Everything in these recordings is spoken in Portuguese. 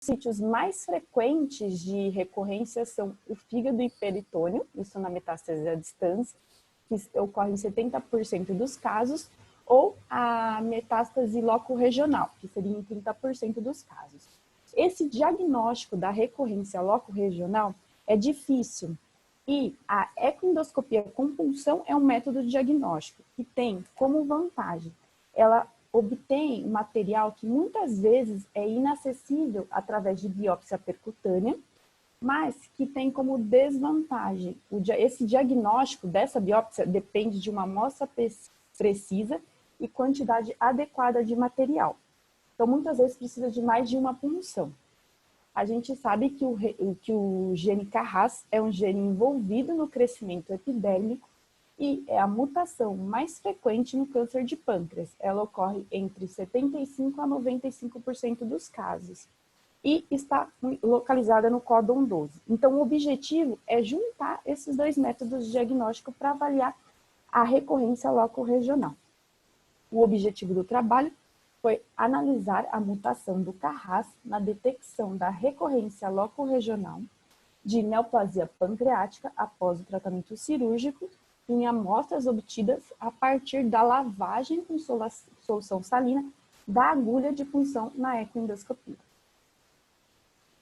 sítios mais frequentes de recorrência são o fígado e peritônio, isso na metástase à distância, que ocorre em 70% dos casos, ou a metástase loco-regional, que seria em 30% dos casos. Esse diagnóstico da recorrência loco-regional é difícil e a ecoendoscopia com punção é um método diagnóstico que tem como vantagem, ela obtém material que muitas vezes é inacessível através de biópsia percutânea, mas que tem como desvantagem, esse diagnóstico dessa biópsia depende de uma amostra precisa e quantidade adequada de material. Então, muitas vezes precisa de mais de uma punção. A gente sabe que o gene Carras é um gene envolvido no crescimento epidérmico e é a mutação mais frequente no câncer de pâncreas. Ela ocorre entre 75% a 95% dos casos e está localizada no códon 12. Então, o objetivo é juntar esses dois métodos de diagnóstico para avaliar a recorrência loco-regional. O objetivo do trabalho foi analisar a mutação do Carras na detecção da recorrência loco-regional de neoplasia pancreática após o tratamento cirúrgico em amostras obtidas a partir da lavagem com solução salina da agulha de punção na ecoendoscopia.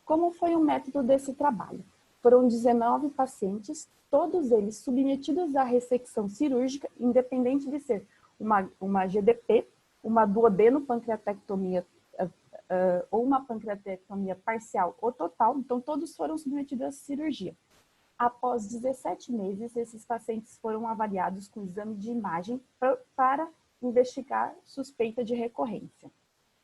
Como foi o método desse trabalho? Foram 19 pacientes, todos eles submetidos à ressecção cirúrgica, independente de ser uma GDP, uma duodenopancreatectomia ou uma pancreatectomia parcial ou total, então todos foram submetidos à cirurgia. Após 17 meses, esses pacientes foram avaliados com exame de imagem para investigar suspeita de recorrência.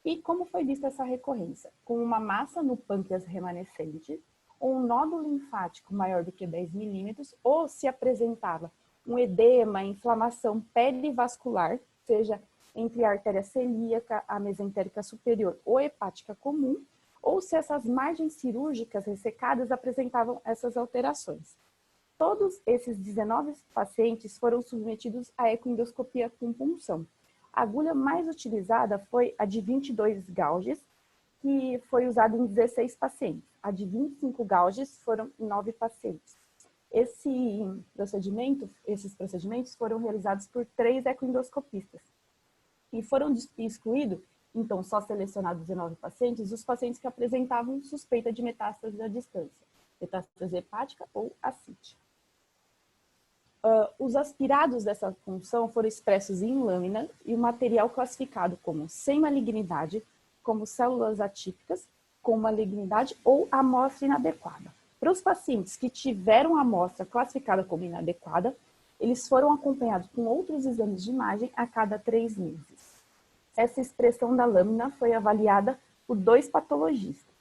E como foi vista essa recorrência? Com uma massa no pâncreas remanescente, um nódulo linfático maior do que 10 milímetros, ou se apresentava um edema, inflamação perivascular, seja entre a artéria celíaca, a mesentérica superior ou hepática comum, ou se essas margens cirúrgicas ressecadas apresentavam essas alterações. Todos esses 19 pacientes foram submetidos à ecoendoscopia com punção. A agulha mais utilizada foi a de 22 gauges, que foi usada em 16 pacientes. A de 25 gauges foram em 9 pacientes. Esses procedimentos foram realizados por 3 ecoendoscopistas. E foram excluídos, então, só selecionados 19 pacientes, os pacientes que apresentavam suspeita de metástase à distância, metástase hepática ou ascite. Os aspirados dessa punção foram expressos em lâmina e o material classificado como sem malignidade, como células atípicas, com malignidade ou amostra inadequada. Para os pacientes que tiveram a amostra classificada como inadequada, eles foram acompanhados com outros exames de imagem a cada 3 meses. Essa expressão da lâmina foi avaliada por 2 patologistas.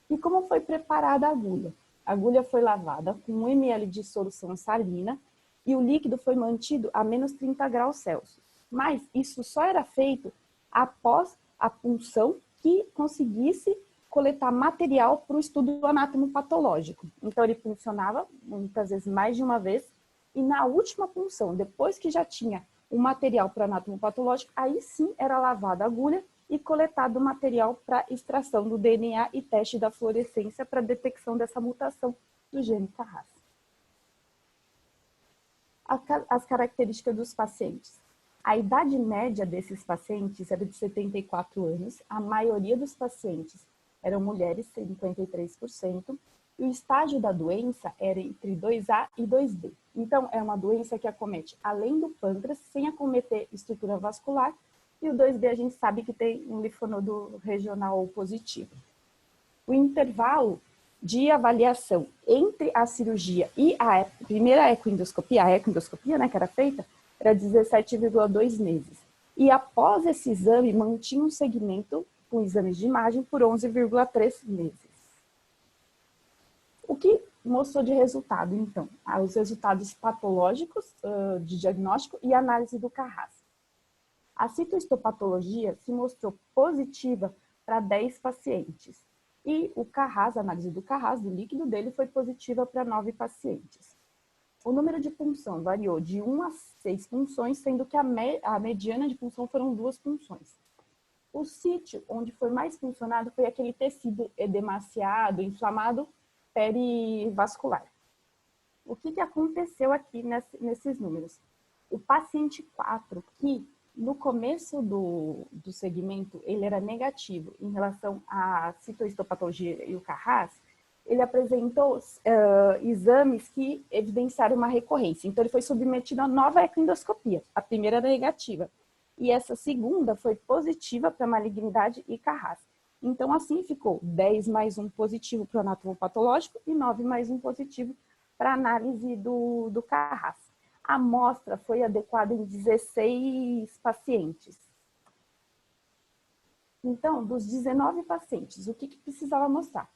E como foi preparada a agulha? A agulha foi lavada com 1 ml de solução salina e o líquido foi mantido a menos 30 graus Celsius. Mas isso só era feito após a punção que conseguisse coletar material para o estudo anatomopatológico. Então ele puncionava muitas vezes mais de uma vez e na última punção, depois que já tinha o material para anatomopatológico, aí sim era lavada a agulha e coletado o material para extração do DNA e teste da fluorescência para detecção dessa mutação do gene Carras. As características dos pacientes. A idade média desses pacientes era de 74 anos, a maioria dos pacientes eram mulheres, 53%, e o estágio da doença era entre 2A e 2B. Então, é uma doença que acomete além do pâncreas, sem acometer estrutura vascular, e o 2B a gente sabe que tem um linfonodo regional positivo. O intervalo de avaliação entre a cirurgia e a primeira ecoendoscopia, né, que era feita, era 17,2 meses. E após esse exame, mantinha um segmento com exames de imagem por 11,3 meses. O que mostrou de resultado, então? Os resultados patológicos de diagnóstico e análise do Carras. A citohistopatologia se mostrou positiva para 10 pacientes. E o Carras, a análise do Carras, do líquido dele, foi positiva para 9 pacientes. O número de punção variou de 1 a 6 punções, sendo que a mediana de punção foram 2 punções. O sítio onde foi mais funcionado foi aquele tecido edemaciado, inflamado, perivascular. O que aconteceu aqui nesses números? O paciente 4, que no começo do segmento ele era negativo em relação à citohistopatologia e o Carras, ele apresentou exames que evidenciaram uma recorrência. Então, ele foi submetido a nova ecoendoscopia. A primeira era negativa. E essa segunda foi positiva para malignidade e Carras. Então, assim ficou 10 mais 1 positivo para o anatomopatológico e 9 mais 1 positivo para análise do Carras. A amostra foi adequada em 16 pacientes. Então, dos 19 pacientes, o que precisava mostrar?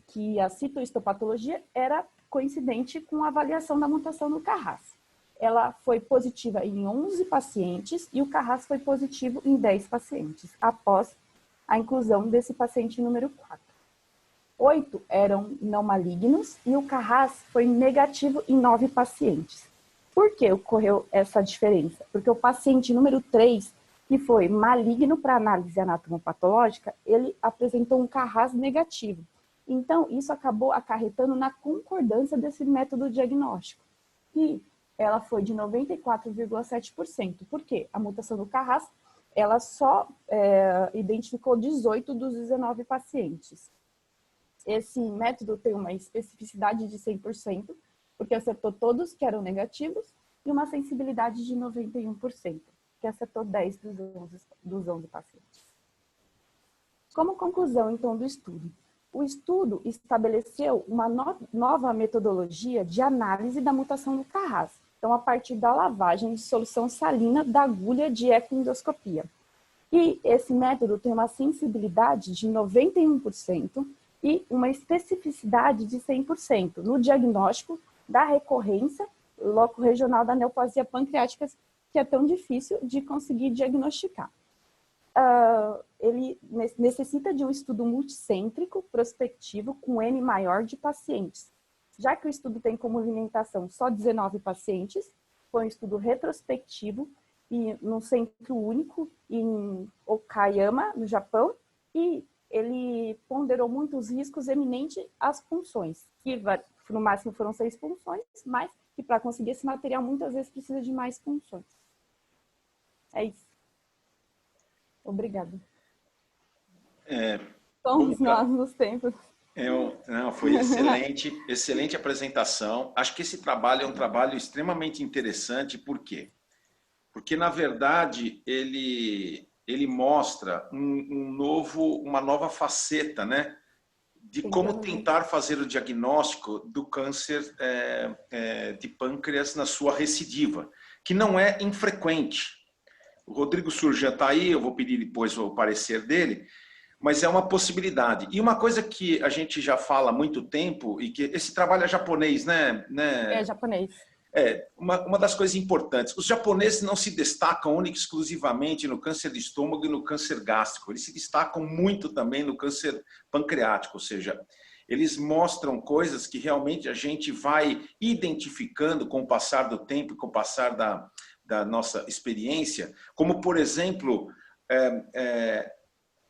Que a citohistopatologia era coincidente com a avaliação da mutação no Carras. Ela foi positiva em 11 pacientes e o Carras foi positivo em 10 pacientes, após a inclusão desse paciente número 4. 8 eram não malignos e o Carras foi negativo em 9 pacientes. Por que ocorreu essa diferença? Porque o paciente número 3, que foi maligno para análise anatomopatológica, ele apresentou um Carras negativo. Então, isso acabou acarretando na concordância desse método diagnóstico. E ela foi de 94,7%. Por quê? A mutação do Carras, ela só identificou 18 dos 19 pacientes. Esse método tem uma especificidade de 100%, porque acertou todos que eram negativos, e uma sensibilidade de 91%, que acertou 10 dos 11 pacientes. Como conclusão, então, do estudo? O estudo estabeleceu uma nova metodologia de análise da mutação do Carras. Então, a partir da lavagem de solução salina da agulha de ecoendoscopia. E esse método tem uma sensibilidade de 91% e uma especificidade de 100% no diagnóstico da recorrência locorregional da neoplasia pancreática, que é tão difícil de conseguir diagnosticar. Ele necessita de um estudo multicêntrico, prospectivo, com N maior de pacientes. Já que o estudo tem como limitação só 19 pacientes, foi um estudo retrospectivo e num centro único em Okayama, no Japão, e ele ponderou muitos riscos eminentes às punções, que no máximo foram 6 punções, mas que para conseguir esse material muitas vezes precisa de mais punções. É isso. Obrigada. Somos nós nos tempos. Não, foi excelente, excelente apresentação. Acho que esse trabalho é um trabalho extremamente interessante. Por quê? Porque, na verdade, ele mostra uma nova faceta, né, de como tentar fazer o diagnóstico do câncer de pâncreas na sua recidiva, que não é infrequente. O Rodrigo Surjan está aí, eu vou pedir depois o parecer dele, mas é uma possibilidade. E uma coisa que a gente já fala há muito tempo, e que esse trabalho é japonês, né? É japonês. Uma das coisas importantes. Os japoneses não se destacam única e exclusivamente no câncer de estômago e no câncer gástrico. Eles se destacam muito também no câncer pancreático, ou seja, eles mostram coisas que realmente a gente vai identificando com o passar do tempo e com o passar da nossa experiência, como, por exemplo,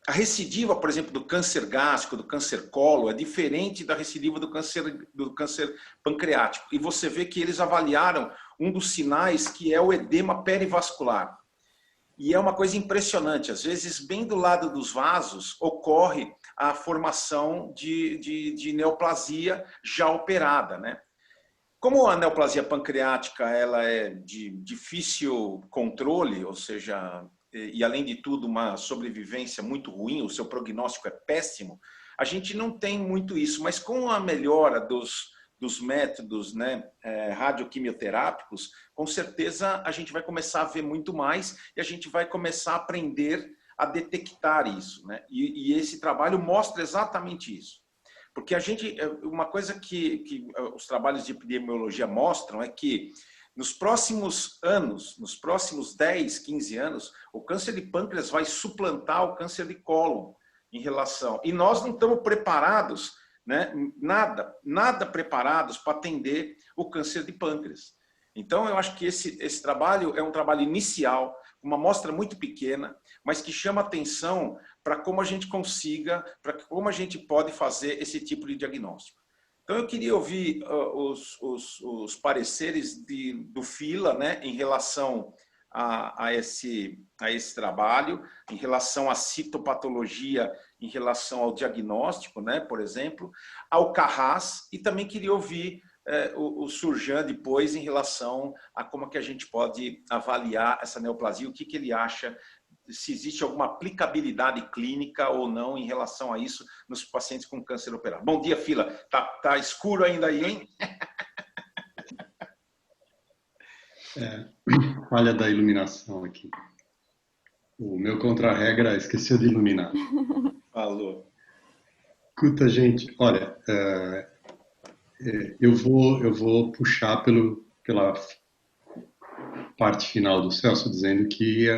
a recidiva, por exemplo, do câncer gástrico, do câncer colo, é diferente da recidiva do câncer pancreático. E você vê que eles avaliaram um dos sinais, que é o edema perivascular. E é uma coisa impressionante. Às vezes, bem do lado dos vasos, ocorre a formação de neoplasia já operada, né? Como a neoplasia pancreática ela é de difícil controle, ou seja, e além de tudo uma sobrevivência muito ruim, o seu prognóstico é péssimo, a gente não tem muito isso, mas com a melhora dos métodos, né, radioquimioterápicos, com certeza a gente vai começar a ver muito mais e a gente vai começar a aprender a detectar isso, né? E esse trabalho mostra exatamente isso. Porque uma coisa que os trabalhos de epidemiologia mostram é que nos próximos anos, nos próximos 10, 15 anos, o câncer de pâncreas vai suplantar o câncer de cólon em relação. E nós não estamos preparados, né? Nada preparados para atender o câncer de pâncreas. Então, eu acho que esse trabalho é um trabalho inicial, uma amostra muito pequena, mas que chama atenção para como a gente consiga, para como a gente pode fazer esse tipo de diagnóstico. Então, eu queria ouvir os pareceres do Fila, né, em relação a esse trabalho, em relação à citopatologia, em relação ao diagnóstico, né, por exemplo, ao Carras, e também queria ouvir o Surjan depois em relação a como que a gente pode avaliar essa neoplasia, o que ele acha, se existe alguma aplicabilidade clínica ou não em relação a isso nos pacientes com câncer operado. Bom dia, Fila. Tá escuro ainda aí, hein? Falha da iluminação aqui. O meu contra-regra esqueceu de iluminar. Falou. Escuta, gente, olha, eu vou puxar pela parte final do Celso, dizendo que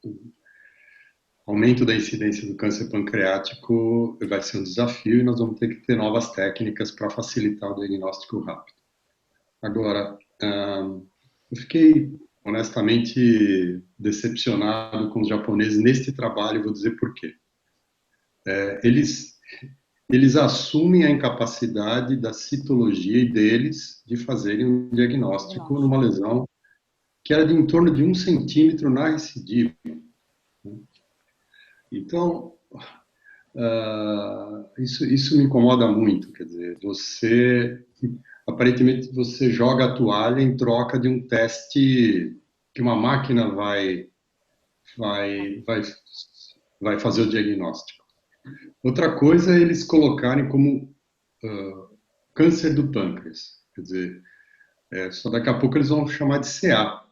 o aumento da incidência do câncer pancreático vai ser um desafio e nós vamos ter que ter novas técnicas para facilitar o diagnóstico rápido. Agora, eu fiquei honestamente decepcionado com os japoneses neste trabalho, vou dizer por quê. Eles assumem a incapacidade da citologia deles de fazerem um diagnóstico numa lesão que era de em torno de 1 centímetro na recidiva. Então, isso me incomoda muito, quer dizer, aparentemente você joga a toalha em troca de um teste que uma máquina vai fazer o diagnóstico. Outra coisa é eles colocarem como câncer do pâncreas, quer dizer, só daqui a pouco eles vão chamar de CA,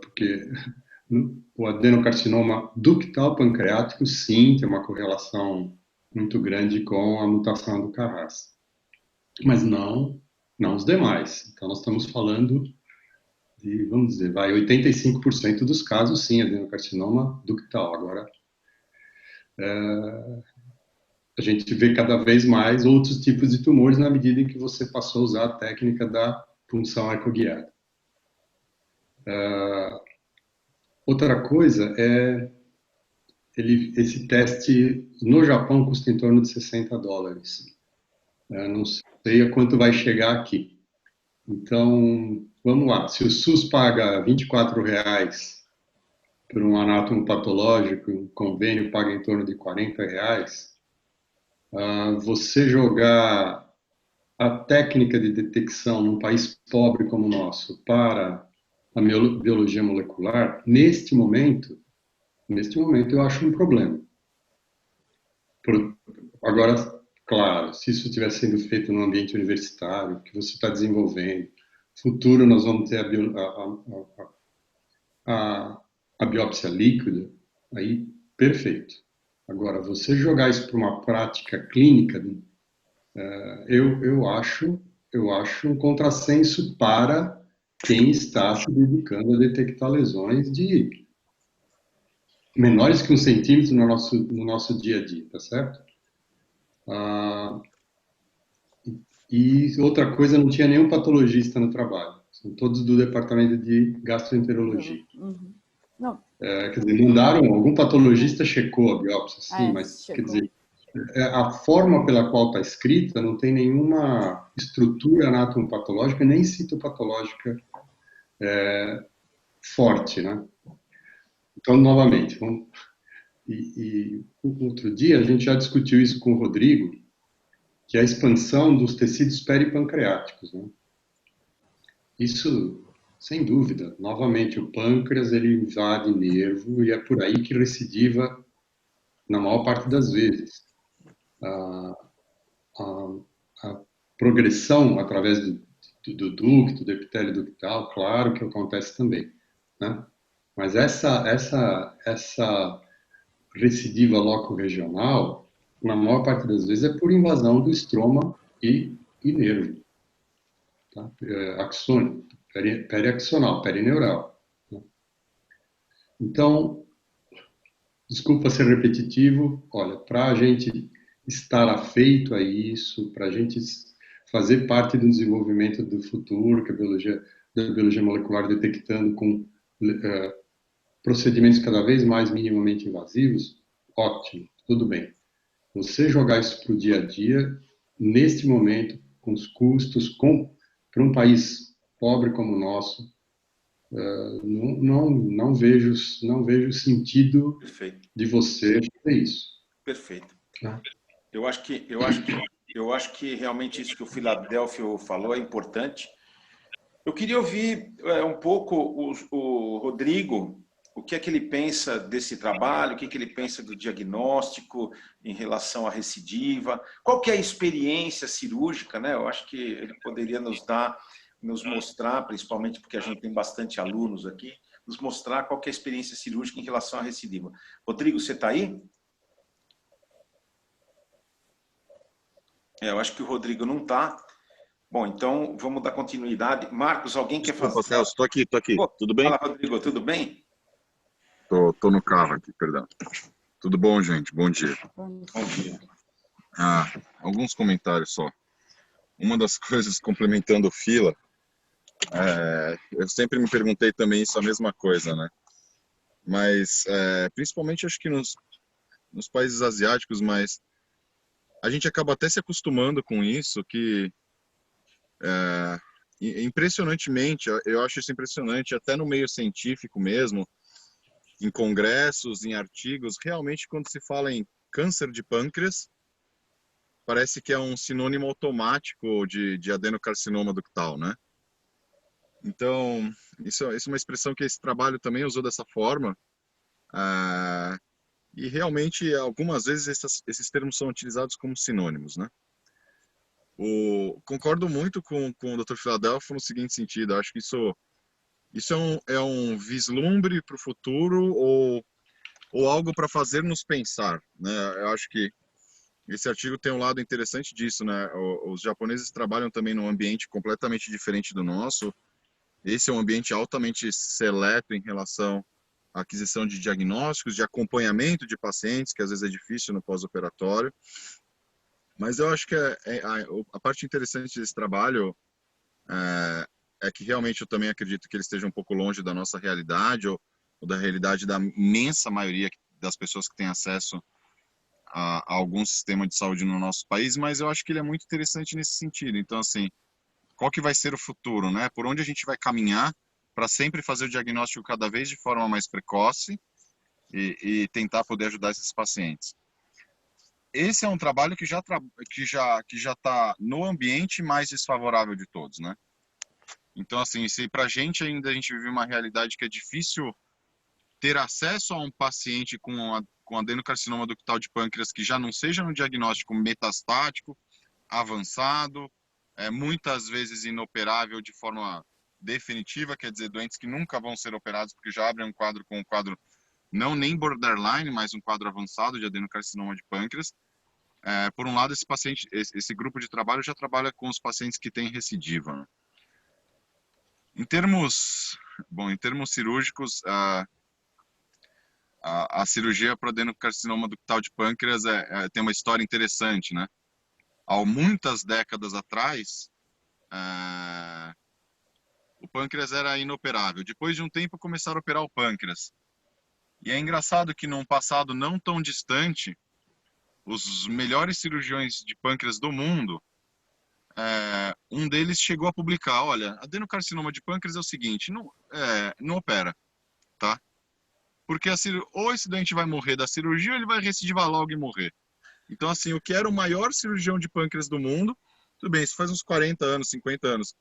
porque o adenocarcinoma ductal pancreático, sim, tem uma correlação muito grande com a mutação do Carras. Mas não os demais. Então, nós estamos falando de, vamos dizer, 85% dos casos, sim, adenocarcinoma ductal. Agora, a gente vê cada vez mais outros tipos de tumores na medida em que você passou a usar a técnica da punção ecoguiada. Outra coisa é esse teste no Japão custa em torno de $60. Não sei a quanto vai chegar aqui. Então, vamos lá. Se o SUS paga R$24 por um anátomo patológico, um convênio paga em torno de R$40, você jogar a técnica de detecção num país pobre como o nosso para a biologia molecular, neste momento eu acho um problema. Agora, claro, se isso estiver sendo feito no ambiente universitário, que você está desenvolvendo, futuro nós vamos ter a biópsia líquida, aí perfeito. Agora, você jogar isso para uma prática clínica, eu acho um contrassenso para quem está se dedicando a detectar lesões de menores que 1 centímetro no nosso dia a dia, tá certo? E outra coisa, não tinha nenhum patologista no trabalho. São todos do departamento de gastroenterologia. Não. Quer dizer, mandaram, algum patologista checou a biópsia, sim, mas, checou. Quer dizer, a forma pela qual está escrita não tem nenhuma estrutura anatomopatológica, nem citopatológica forte, né? Então, novamente, outro dia a gente já discutiu isso com o Rodrigo, que é a expansão dos tecidos peripancreáticos, né? Isso, sem dúvida, novamente, o pâncreas ele invade nervo e é por aí que recidiva na maior parte das vezes. A progressão através do ducto, do epitélio ductal, claro que acontece também, né? Mas essa recidiva loco-regional, na maior parte das vezes, é por invasão do estroma e nervo, tá? Axônico, periaxonal, perineural. Né? Então, desculpa ser repetitivo, olha, para a gente estar afeito a isso, para a gente fazer parte do desenvolvimento do futuro, que da biologia molecular detectando com procedimentos cada vez mais minimamente invasivos, ótimo, tudo bem. Você jogar isso para o dia a dia, neste momento, com os custos, para um país pobre como o nosso, não vejo sentido Perfeito, de você fazer isso. perfeito. Tá? Eu acho que realmente isso que o Filadélfio falou é importante. Eu queria ouvir um pouco o Rodrigo, o que é que ele pensa desse trabalho, o que é que ele pensa do diagnóstico em relação à recidiva, qual que é a experiência cirúrgica, né? Eu acho que ele poderia nos mostrar, principalmente porque a gente tem bastante alunos aqui, nos mostrar qual que é a experiência cirúrgica em relação à recidiva. Rodrigo, você está aí? Eu acho que o Rodrigo não está. Bom, então vamos dar continuidade. Marcos, alguém quer fazer? Desculpa, Celso, tô aqui. Pô, Tudo bem? fala, Rodrigo, tudo bem? Tô no carro aqui, perdão. Tudo bom, gente? Bom dia. Vamos. Bom dia. Alguns comentários só. Uma das coisas, complementando o Fila, eu sempre me perguntei também isso, a mesma coisa, né? Mas, principalmente, acho que nos países asiáticos, mas a gente acaba até se acostumando com isso, que, impressionantemente, eu acho isso impressionante, até no meio científico mesmo, em congressos, em artigos, realmente quando se fala em câncer de pâncreas, parece que é um sinônimo automático de adenocarcinoma ductal, né? Então, isso é uma expressão que esse trabalho também usou dessa forma, e realmente algumas vezes esses termos são utilizados como sinônimos, né? Concordo muito com o Dr. Philadelphia no seguinte sentido, acho que isso é um vislumbre para o futuro ou algo para fazer-nos pensar, né? Eu acho que esse artigo tem um lado interessante disso, né? Os japoneses trabalham também num ambiente completamente diferente do nosso. Esse é um ambiente altamente seleto em relação à aquisição de diagnósticos, de acompanhamento de pacientes, que às vezes é difícil no pós-operatório. Mas eu acho que a parte interessante desse trabalho é que realmente eu também acredito que ele esteja um pouco longe da nossa realidade ou da realidade da imensa maioria das pessoas que têm acesso a algum sistema de saúde no nosso país, mas eu acho que ele é muito interessante nesse sentido. Então, assim, qual que vai ser o futuro, né? Por onde a gente vai caminhar para sempre fazer o diagnóstico cada vez de forma mais precoce e tentar poder ajudar esses pacientes. Esse é um trabalho que já está no ambiente mais desfavorável de todos, né? Então, assim, se para a gente ainda a gente vive uma realidade que é difícil ter acesso a um paciente com adenocarcinoma ductal de pâncreas que já não seja no diagnóstico metastático, avançado, muitas vezes inoperável de forma definitiva, quer dizer, doentes que nunca vão ser operados porque já abrem um quadro com um quadro não nem borderline, mas um quadro avançado de adenocarcinoma de pâncreas. Por um lado, esse grupo de trabalho já trabalha com os pacientes que têm recidiva, né? Em termos cirúrgicos, a cirurgia para adenocarcinoma ductal de pâncreas tem uma história interessante, né? Há muitas décadas atrás, o pâncreas era inoperável. Depois de um tempo, começaram a operar o pâncreas. E é engraçado que num passado não tão distante, os melhores cirurgiões de pâncreas do mundo, um deles chegou a publicar, olha, adenocarcinoma de pâncreas é o seguinte, não opera, tá? Porque ou esse doente vai morrer da cirurgia ou ele vai recidivar logo e morrer. Então, assim, o que era o maior cirurgião de pâncreas do mundo, tudo bem, isso faz uns 40 anos, 50 anos,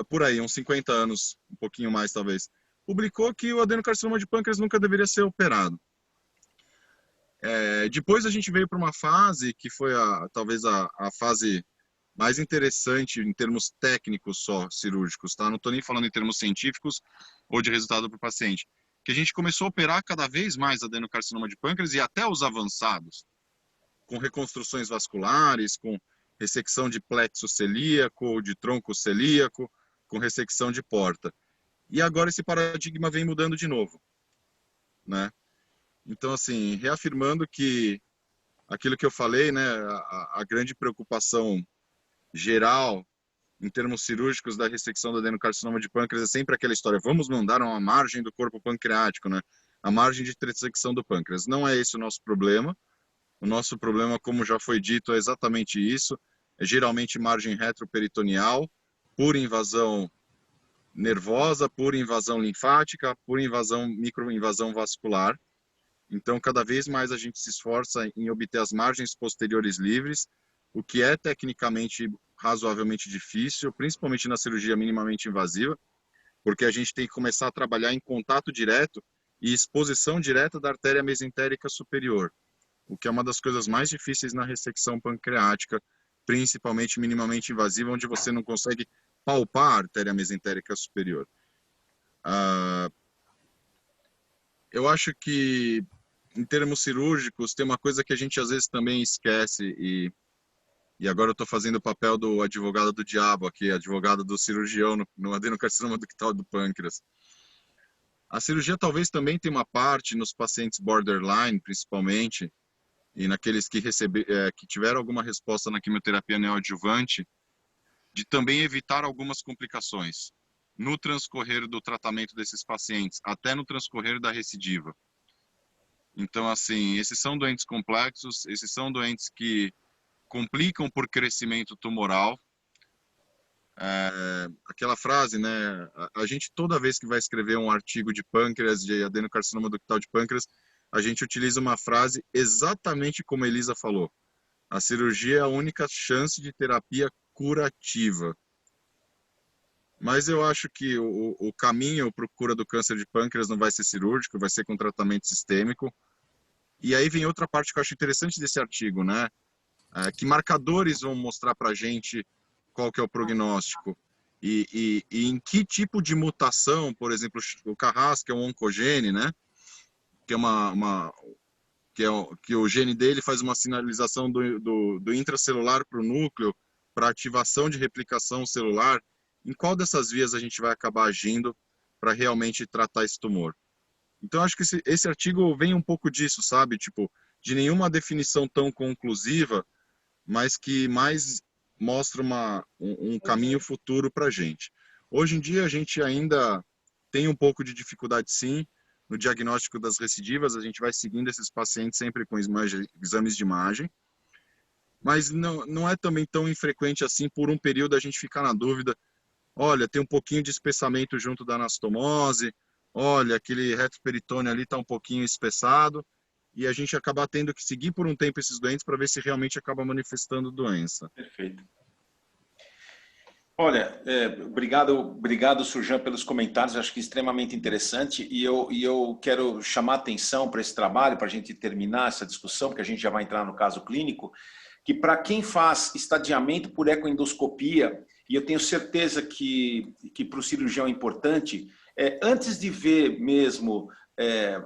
por aí, uns 50 anos, um pouquinho mais talvez, publicou que o adenocarcinoma de pâncreas nunca deveria ser operado. Depois a gente veio para uma fase que foi talvez a fase mais interessante em termos técnicos só, cirúrgicos, tá? Não estou nem falando em termos científicos ou de resultado para o paciente. Que a gente começou a operar cada vez mais adenocarcinoma de pâncreas e até os avançados, com reconstruções vasculares, com ressecção de plexo celíaco, de tronco celíaco, com ressecção de porta. E agora esse paradigma vem mudando de novo, né? Então, assim, reafirmando que aquilo que eu falei, né, a grande preocupação geral em termos cirúrgicos da ressecção do adenocarcinoma de pâncreas é sempre aquela história, vamos mandar uma margem do corpo pancreático, né? A margem de ressecção do pâncreas. Não é esse o nosso problema. O nosso problema, como já foi dito, é exatamente isso. É geralmente margem retroperitoneal, por invasão nervosa, por invasão linfática, por invasão, microinvasão vascular. Então, cada vez mais a gente se esforça em obter as margens posteriores livres, o que é tecnicamente razoavelmente difícil, principalmente na cirurgia minimamente invasiva, porque a gente tem que começar a trabalhar em contato direto e exposição direta da artéria mesentérica superior, o que é uma das coisas mais difíceis na ressecção pancreática, principalmente minimamente invasiva, onde você não consegue palpar a artéria mesentérica superior. Eu acho que, em termos cirúrgicos, tem uma coisa que a gente às vezes também esquece, e agora eu estou fazendo o papel do advogado do diabo aqui, advogado do cirurgião no adenocarcinoma ductal do pâncreas. A cirurgia talvez também tenha uma parte nos pacientes borderline, principalmente, e naqueles que tiveram alguma resposta na quimioterapia neoadjuvante, de também evitar algumas complicações no transcorrer do tratamento desses pacientes, até no transcorrer da recidiva. Então, assim, esses são doentes complexos, esses são doentes que complicam por crescimento tumoral. Aquela frase, né? A gente, toda vez que vai escrever um artigo de pâncreas, de adenocarcinoma ductal de pâncreas, a gente utiliza uma frase exatamente como a Elisa falou. A cirurgia é a única chance de terapia curativa. Mas eu acho que o caminho para a cura do câncer de pâncreas não vai ser cirúrgico, vai ser com tratamento sistêmico. E aí vem outra parte que eu acho interessante desse artigo, né? Que marcadores vão mostrar para a gente qual que é o prognóstico e em que tipo de mutação, por exemplo, o Carras, que é um oncogene, né? Que é que o gene dele faz uma sinalização do intracelular para o núcleo, para ativação de replicação celular. Em qual dessas vias a gente vai acabar agindo para realmente tratar esse tumor? Então, acho que esse artigo vem um pouco disso, sabe? Tipo, de nenhuma definição tão conclusiva, mas que mais mostra um caminho futuro para a gente. Hoje em dia, a gente ainda tem um pouco de dificuldade, sim, no diagnóstico das recidivas. A gente vai seguindo esses pacientes sempre com exames de imagem, mas não é também tão infrequente assim, por um período, a gente ficar na dúvida, olha, tem um pouquinho de espessamento junto da anastomose, olha, aquele retroperitônio ali está um pouquinho espessado, e a gente acabar tendo que seguir por um tempo esses doentes para ver se realmente acaba manifestando doença. Perfeito. Olha, obrigado, Surjan, pelos comentários, acho que extremamente interessante, e eu quero chamar a atenção para esse trabalho, para a gente terminar essa discussão, porque a gente já vai entrar no caso clínico, que para quem faz estadiamento por ecoendoscopia, e eu tenho certeza que para o cirurgião é importante, antes de ver mesmo,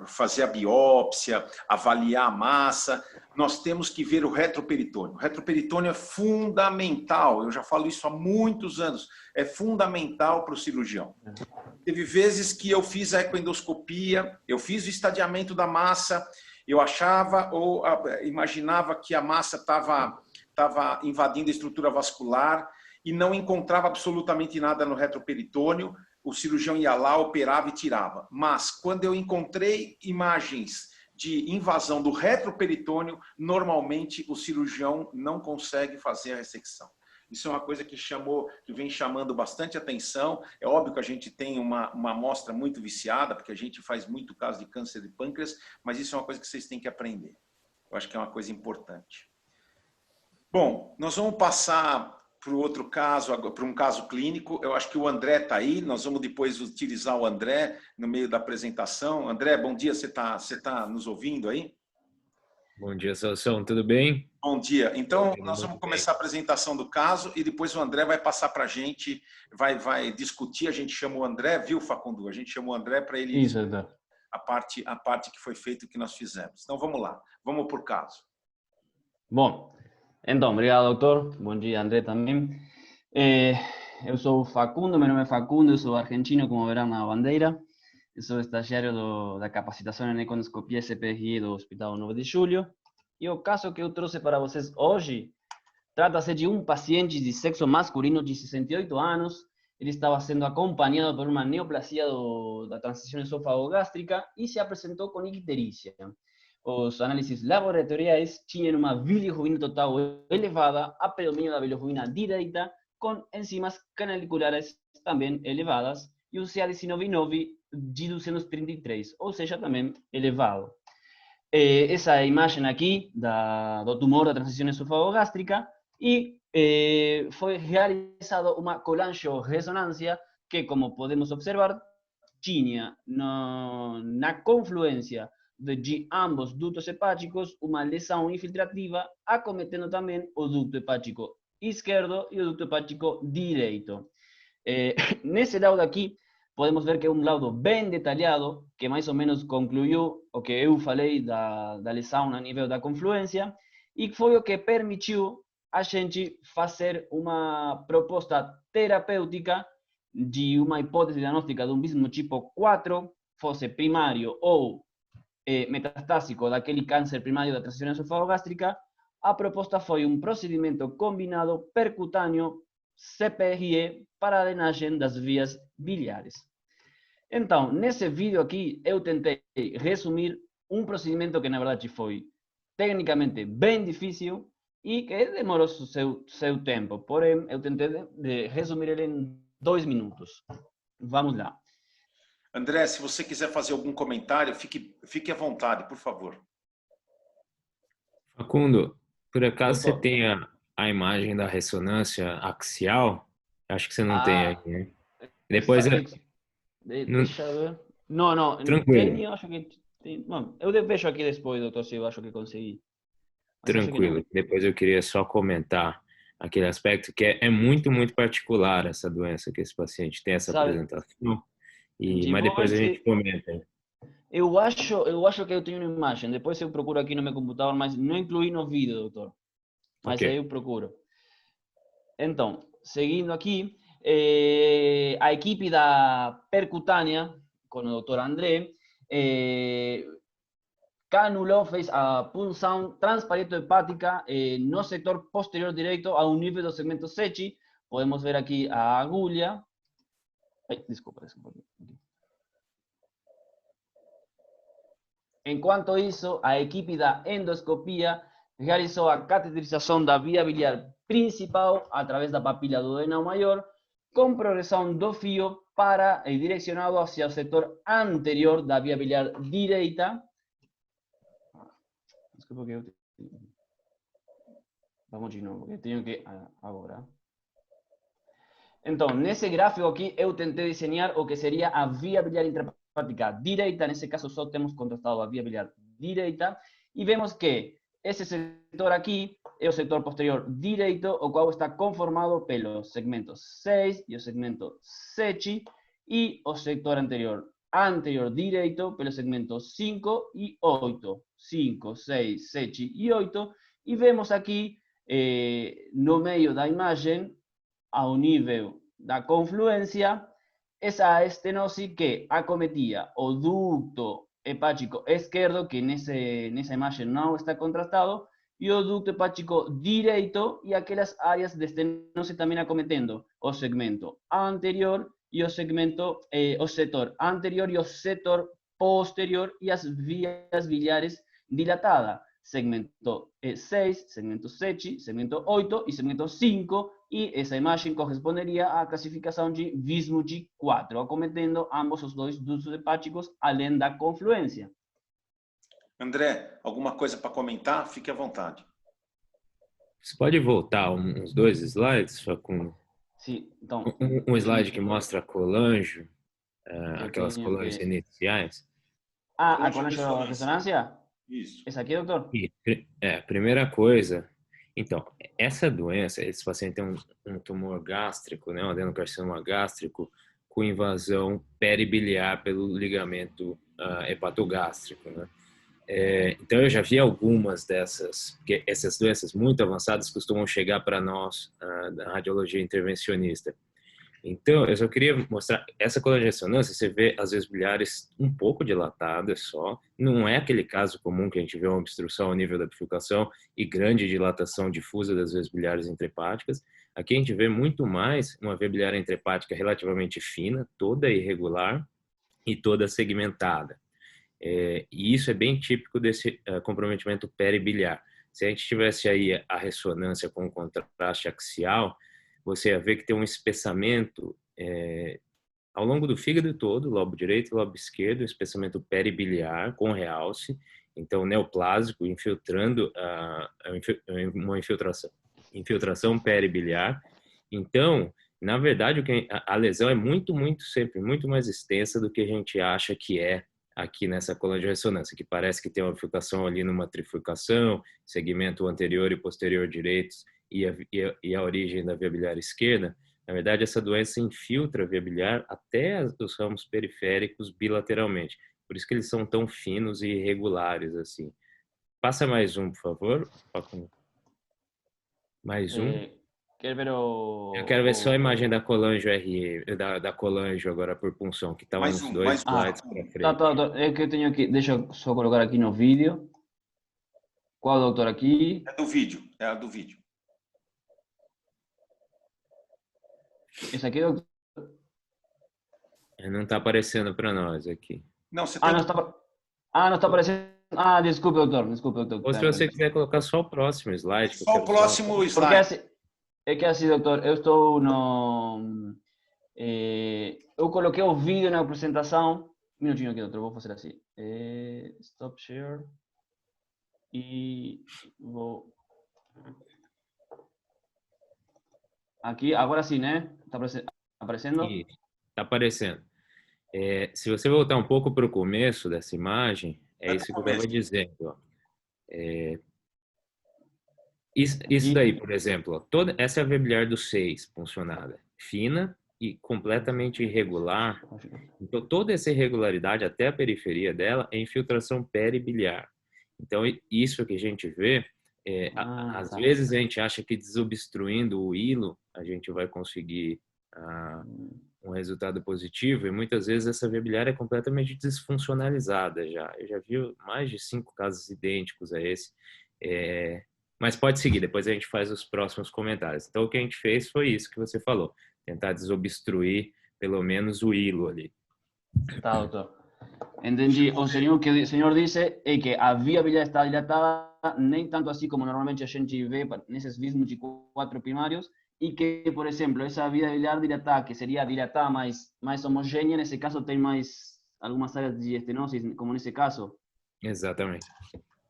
fazer a biópsia, avaliar a massa, nós temos que ver o retroperitônio. O retroperitônio é fundamental, eu já falo isso há muitos anos, é fundamental para o cirurgião. Teve vezes que eu fiz a ecoendoscopia, eu fiz o estadiamento da massa, eu achava ou imaginava que a massa estava invadindo a estrutura vascular e não encontrava absolutamente nada no retroperitônio. O cirurgião ia lá, operava e tirava. Mas quando eu encontrei imagens de invasão do retroperitônio, normalmente o cirurgião não consegue fazer a ressecção. Isso é uma coisa que vem chamando bastante atenção. É óbvio que a gente tem uma amostra muito viciada, porque a gente faz muito caso de câncer de pâncreas, mas isso é uma coisa que vocês têm que aprender. Eu acho que é uma coisa importante. Bom, nós vamos passar para outro caso, para um caso clínico. Eu acho que o André está aí, nós vamos depois utilizar o André no meio da apresentação. André, bom dia, você tá nos ouvindo aí? Bom dia, Celso, tudo bem? Bom dia. Então, nós vamos começar a apresentação do caso e depois o André vai passar para a gente, vai discutir. A gente chama o André, viu, Facundo? A gente chama o André para ele discutir a parte que foi feita, que nós fizemos. Então, vamos lá. Vamos por caso. Bom, então, obrigado, doutor. Bom dia, André, também. Eu sou Facundo, meu nome é Facundo, eu sou argentino, como verão na bandeira. Eu sou estagiário da capacitação em ecoendoscopia SPRI do Hospital 9 de Julho. E o caso que eu trouxe para vocês hoje Trata-se de um paciente de sexo masculino de 68 anos. Ele estava sendo acompanhado por uma neoplasia da transição esôfago-gástrica e se apresentou com icterícia. Os análises laboratoriais tinham uma bilirrubina total elevada, a predomínio da bilirrubina direita, com enzimas canaliculares também elevadas, e o CA19-9 de 233, ou seja, também elevado. Essa imagem aqui do tumor da transição esôfago-gástrica, e foi realizada uma colangio-ressonância que, como podemos observar, tinha na confluência de ambos ductos hepáticos uma lesão infiltrativa, acometendo também o ducto hepático esquerdo e o ducto hepático direito. Nesse laudo aqui, podemos ver que é um laudo bem detalhado, que mais ou menos concluiu o que eu falei da lesão a nível da confluência, e foi o que permitiu a gente fazer uma proposta terapêutica de uma hipótese diagnóstica de um bismo tipo 4, fosse primário ou metastásico daquele câncer primário da transição esôfago-gástrica. A proposta foi um procedimento combinado percutâneo CPRE para a drenagem das vias biliares. Então, nesse vídeo aqui, eu tentei resumir um procedimento que, na verdade, foi tecnicamente bem difícil e que demorou seu tempo. Porém, eu tentei resumir ele em 2 minutos. Vamos lá. André, se você quiser fazer algum comentário, fique à vontade, por favor. Facundo, por acaso Doutor. você tem a imagem da ressonância axial? Acho que você não tem aqui, né? Depois deixa eu ver. Não, tranquilo. eu acho que tem. Bom, eu vejo aqui depois, doutor, se eu acho que consegui. Mas Tranquilo. Depois eu queria só comentar aquele aspecto que é muito, muito particular essa doença que esse paciente tem, essa apresentação. Mas depois a gente comenta. Eu acho que eu tenho uma imagem. Depois eu procuro aqui no meu computador, mas não incluí no vídeo, doutor. Mas Okay. aí eu procuro. Então, seguindo aqui, a equipe da percutânea, com o doutor André, canulou, fez a punção transparieto-hepática no setor posterior direito a um nível do segmento 7. Podemos ver aqui a agulha. Desculpa. Enquanto isso, a equipe da endoscopia realizou a cateterização da via biliar principal através da papila do duodeno maior, com progressão do fio para direcionado hacia o setor anterior da via biliar direita. Desculpa que eu tenho... Vamos de novo, que eu tenho que... Agora. Então, nesse gráfico aqui, eu tentei desenhar o que seria a via biliar intrahepática direita. Nesse caso, só temos contrastado a via biliar direita. E vemos que esse setor aqui é o setor posterior direito, o qual está conformado pelo segmento 6 e o segmento 7, e o setor anterior direito pelo segmento 5 e 8. 5, 6, 7 e 8. E vemos aqui, no meio da imagem, ao nível da confluência, essa estenose que acometia o ducto hepático esquerdo, que nessa imagem não está contrastado, e o ducto hepático direito, e aquelas áreas de estenose também acometendo o segmento anterior e o segmento, o setor anterior e o setor posterior, e as vias biliares dilatadas. Segmento 6, segmento 7, segmento 8 e segmento 5, e essa imagem corresponderia à classificação de Wismut 4, acometendo ambos os dois dutos hepáticos, além da confluência. André, alguma coisa para comentar? Fique à vontade. Você pode voltar uns 2 slides, Facundo? Sim, então... Um slide que mostra a colangio, aquelas colangos iniciais. A colangio-ressonância? Isso. Essa aqui, doutor? Primeira coisa, então, essa doença, esse paciente tem um tumor gástrico, né, um adenocarcinoma gástrico, com invasão peribiliar pelo ligamento hepatogástrico, né? Então, eu já vi algumas dessas, porque essas doenças muito avançadas costumam chegar para nós, da radiologia intervencionista. Então, eu só queria mostrar, essa coluna de ressonância, você vê as vezes bilhares um pouco dilatadas só, não é aquele caso comum que a gente vê uma obstrução ao nível da bifurcação e grande dilatação difusa das vezes bilhares intrahepáticas. Aqui a gente vê muito mais uma veia biliar intrahepática relativamente fina, toda irregular e toda segmentada. E isso é bem típico desse comprometimento peribiliar. Se a gente tivesse aí a ressonância com contraste axial, você ia ver que tem um espessamento ao longo do fígado todo, lobo direito e lobo esquerdo, um espessamento peribiliar com realce, então neoplásico, infiltrando uma infiltração peribiliar. Então, na verdade, a lesão é sempre muito mais extensa do que a gente acha que é aqui nessa coluna de ressonância, que parece que tem uma bifurcação ali numa trifurcação, segmento anterior e posterior direitos, e a origem da via biliar esquerda. Na verdade, essa doença infiltra a via biliar até os ramos periféricos bilateralmente. Por isso que eles são tão finos e irregulares assim. Passa mais um, por favor. Mais um. Quer ver o... Eu quero ver só a imagem da colangio RE, da colangio agora por punção, que está uns dois slides para frente. Tá, doutor. É que eu tenho aqui, deixa eu só colocar aqui no vídeo. Qual doutor aqui? É do vídeo, é a do vídeo. Esse aqui, doutor? Não está aparecendo para nós aqui. Não, você tem... não está aparecendo. Ah, desculpe, doutor. Ou se você quiser colocar só o próximo slide. Só o próximo slide. Porque assim, é que assim, doutor, eu estou no... eu coloquei o vídeo na apresentação. Um minutinho aqui, doutor, vou fazer assim. Stop share. E vou... Aqui, agora sim, né? Está aparecendo? Está aparecendo. Se você voltar um pouco para o começo dessa imagem, é isso que eu estava dizendo. Ó. Isso daí, por exemplo, ó, essa é a via biliar do 6 puncionada, fina e completamente irregular. Então, toda essa irregularidade, até a periferia dela, é infiltração peribiliar. Então, isso que a gente vê, às vezes a gente acha que desobstruindo o hilo, a gente vai conseguir um resultado positivo, e muitas vezes essa via biliar é completamente desfuncionalizada já. Eu já vi mais de 5 casos idênticos a esse. Mas pode seguir, depois a gente faz os próximos comentários. Então, o que a gente fez foi isso que você falou, tentar desobstruir pelo menos o hilo ali. Tá, doutor. Entendi. O senhor disse é que a via biliar está dilatada, nem tanto assim como normalmente a gente vê nesses vismos de 4 primários, e que, por exemplo, essa via biliar dilatada, que seria dilatada mais homogênea, nesse caso tem mais algumas áreas de estenose, como nesse caso? Exatamente.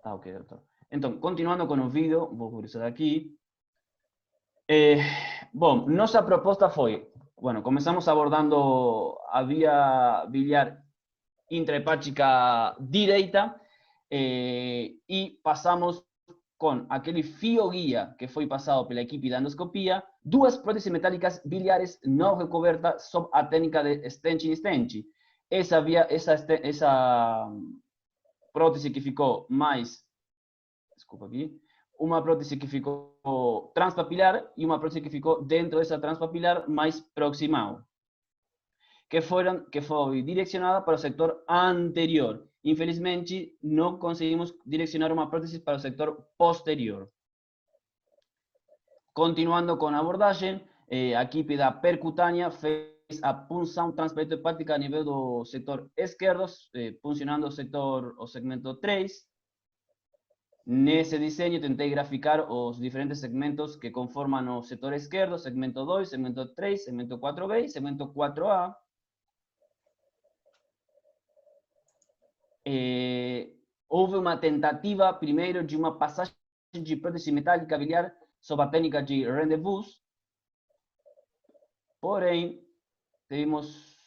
Tá, ok, doutor. Então, continuando com o vídeo, vou por isso daqui. Bom, nossa proposta foi, começamos abordando a via biliar intrahepática direita e passamos com aquele fio guia que foi passado pela equipe da endoscopia, 2 próteses metálicas biliares não recobertas sob a técnica de stenching. Essa prótese que ficou mais, desculpa aqui, uma prótese que ficou transpapilar e uma prótese que ficou dentro dessa transpapilar mais proximal, que foi direcionada para o sector anterior. Infelizmente, não conseguimos direcionar uma prótese para o sector posterior. Continuando com a abordagem, a equipe da percutânea fez a punção transperohepática a nível do setor esquerdo, puncionando o segmento 3. Nesse desenho, tentei graficar os diferentes segmentos que conformam o setor esquerdo, segmento 2, segmento 3, segmento 4B e segmento 4A. Houve uma tentativa, primeiro, de uma passagem de prótese metálica biliar sob a técnica de rendezvous. Porém, tivemos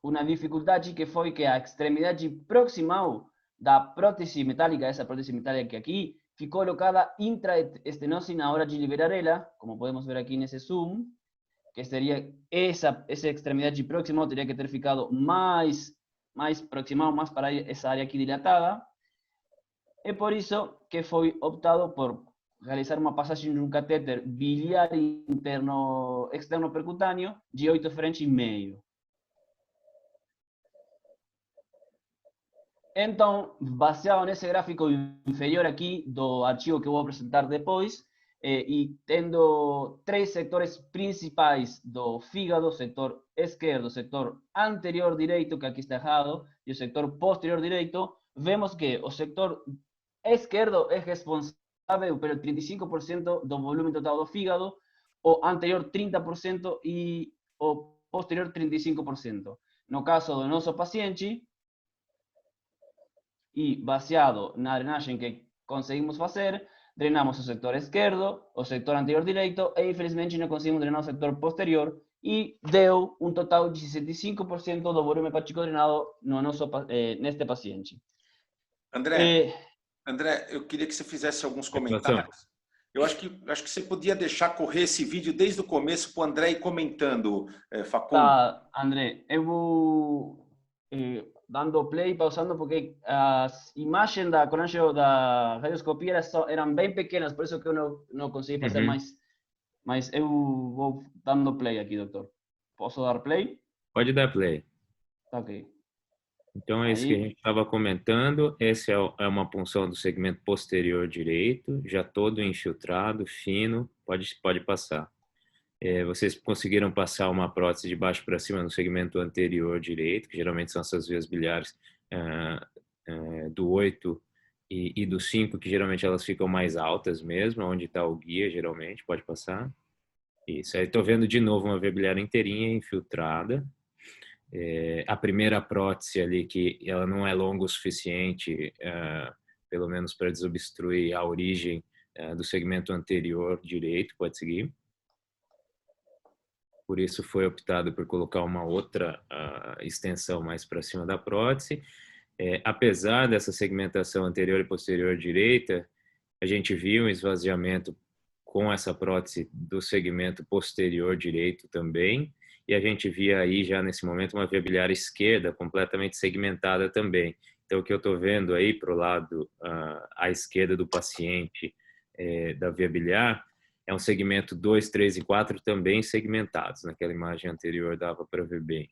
uma dificuldade que foi que a extremidade proximal da prótese metálica, essa prótese metálica aqui, ficou colocada intraestenose na hora de liberar ela, como podemos ver aqui nesse zoom, que seria essa extremidade proximal teria que ter ficado mais proximal, mais para essa área aqui dilatada. É por isso que foi optado por realizar uma passagem de um catéter biliar interno externo percutâneo de 8 French e meio. Então, baseado nesse gráfico inferior aqui do arquivo que eu vou apresentar depois, e tendo 3 setores principais do fígado, setor esquerdo, setor anterior direito, que aqui está errado, e o setor posterior direito, vemos que o setor esquerdo é responsável pelo 35% do volume total do fígado, o anterior 30% e o posterior 35%. No caso do nosso paciente, e baseado na drenagem que conseguimos fazer, drenamos o sector esquerdo, o sector anterior direito, e infelizmente não conseguimos drenar o sector posterior, e deu um total de 65% do volume hepático drenado no nosso, neste paciente. André, eu queria que você fizesse alguns comentários. Eu acho que você podia deixar correr esse vídeo desde o começo para o André ir comentando, Facundo. Tá, André, eu vou dando play e pausando, porque as imagens da colangio da radioscopia eram bem pequenas, por isso que eu não consegui fazer mais. Mas eu vou dando play aqui, doutor. Posso dar play? Pode dar play. Tá, ok. Então, é isso que a gente estava comentando. Esse é uma punção do segmento posterior direito, já todo infiltrado, fino, pode passar. Vocês conseguiram passar uma prótese de baixo para cima no segmento anterior direito, que geralmente são essas vias biliares do 8 e do 5, que geralmente elas ficam mais altas mesmo, onde está o guia, geralmente, pode passar. Isso, aí estou vendo de novo uma via biliar inteirinha infiltrada. A primeira prótese ali, que ela não é longa o suficiente, pelo menos para desobstruir a origem do segmento anterior direito, pode seguir. Por isso foi optado por colocar uma outra extensão mais para cima da prótese. Apesar dessa segmentação anterior e posterior direita, a gente viu um esvaziamento com essa prótese do segmento posterior direito também, e a gente via aí já nesse momento uma via biliar esquerda completamente segmentada também. Então o que eu estou vendo aí para o lado à esquerda do paciente da via biliar é um segmento 2, 3 e 4 também segmentados. Naquela imagem anterior dava para ver bem.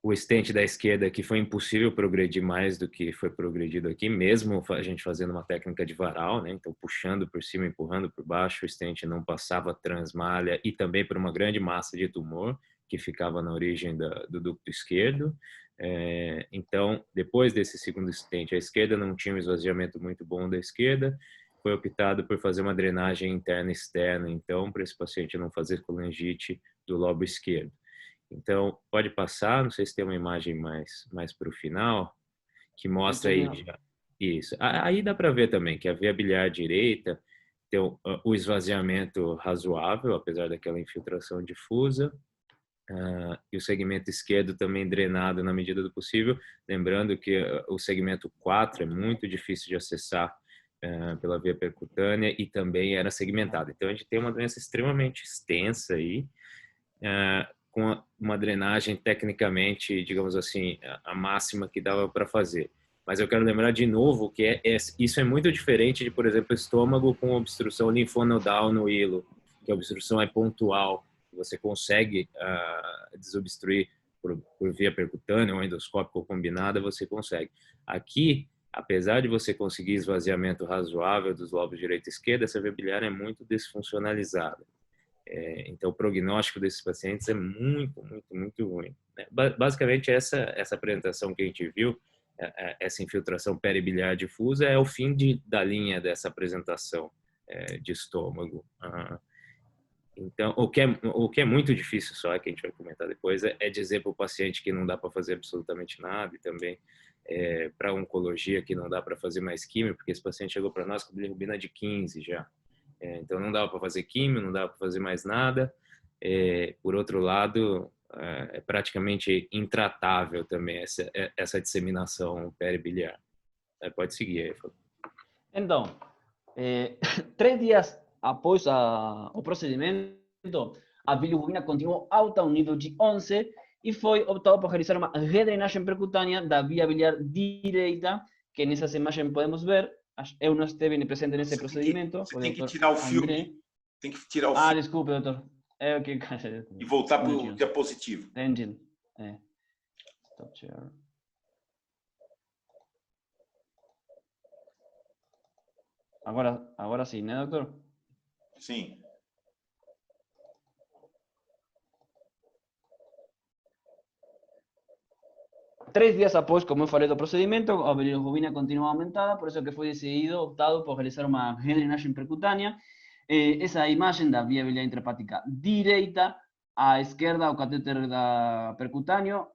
O stent da esquerda aqui foi impossível progredir mais do que foi progredido aqui, mesmo a gente fazendo uma técnica de varal, né? Então puxando por cima, empurrando por baixo, o stent não passava transmalha e também por uma grande massa de tumor que ficava na origem do ducto esquerdo. Então, depois desse segundo stent, a esquerda não tinha um esvaziamento muito bom da esquerda, foi optado por fazer uma drenagem interna e externa, então, para esse paciente não fazer colangite do lobo esquerdo. Então, pode passar, não sei se tem uma imagem mais para o final, que mostra aí já. Isso. Aí dá para ver também que a via biliar direita tem o esvaziamento razoável, apesar daquela infiltração difusa, e o segmento esquerdo também drenado na medida do possível, lembrando que o segmento 4 é muito difícil de acessar pela via percutânea e também era segmentado. Então, a gente tem uma doença extremamente extensa aí, com uma drenagem tecnicamente, digamos assim, a máxima que dava para fazer. Mas eu quero lembrar de novo que isso é muito diferente de, por exemplo, estômago com obstrução linfonodal no hilo, que a obstrução é pontual, você consegue desobstruir por via percutânea ou endoscópica ou combinada, você consegue. Aqui, apesar de você conseguir esvaziamento razoável dos lobos direito e esquerda, essa via biliar é muito desfuncionalizada. Então, o prognóstico desses pacientes é muito, muito, muito ruim. Basicamente, essa apresentação que a gente viu, essa infiltração peribiliar difusa, é o fim da linha dessa apresentação de estômago. Então, o que é muito difícil, só que a gente vai comentar depois, é dizer para o paciente que não dá para fazer absolutamente nada, e também para oncologia que não dá para fazer mais químio, porque esse paciente chegou para nós com bilirrubina de 15 já. Então, não dava para fazer químio, não dava para fazer mais nada. Por outro lado, é praticamente intratável também essa disseminação peribiliar. Pode seguir aí, Fábio. Então, 3 dias após o procedimento, a bilirrubina continuou alta a um nível de 11 e foi optado por realizar uma redrenagem percutânea da via biliar direita, que nessas imagens podemos ver eu não esteve presente nesse procedimento. Você tem que tirar o filme. Tem que tirar o filme. Desculpe, doutor. E voltar para o diapositivo. Engine. Stop share. Agora sim, né, doutor? Sim. Três dias após, como eu falei do procedimento, a bilirrubina continua aumentada, por isso que foi optado por realizar uma redrenagem percutânea. Essa imagem da via biliar intrahepática direita, à esquerda o catéter percutâneo,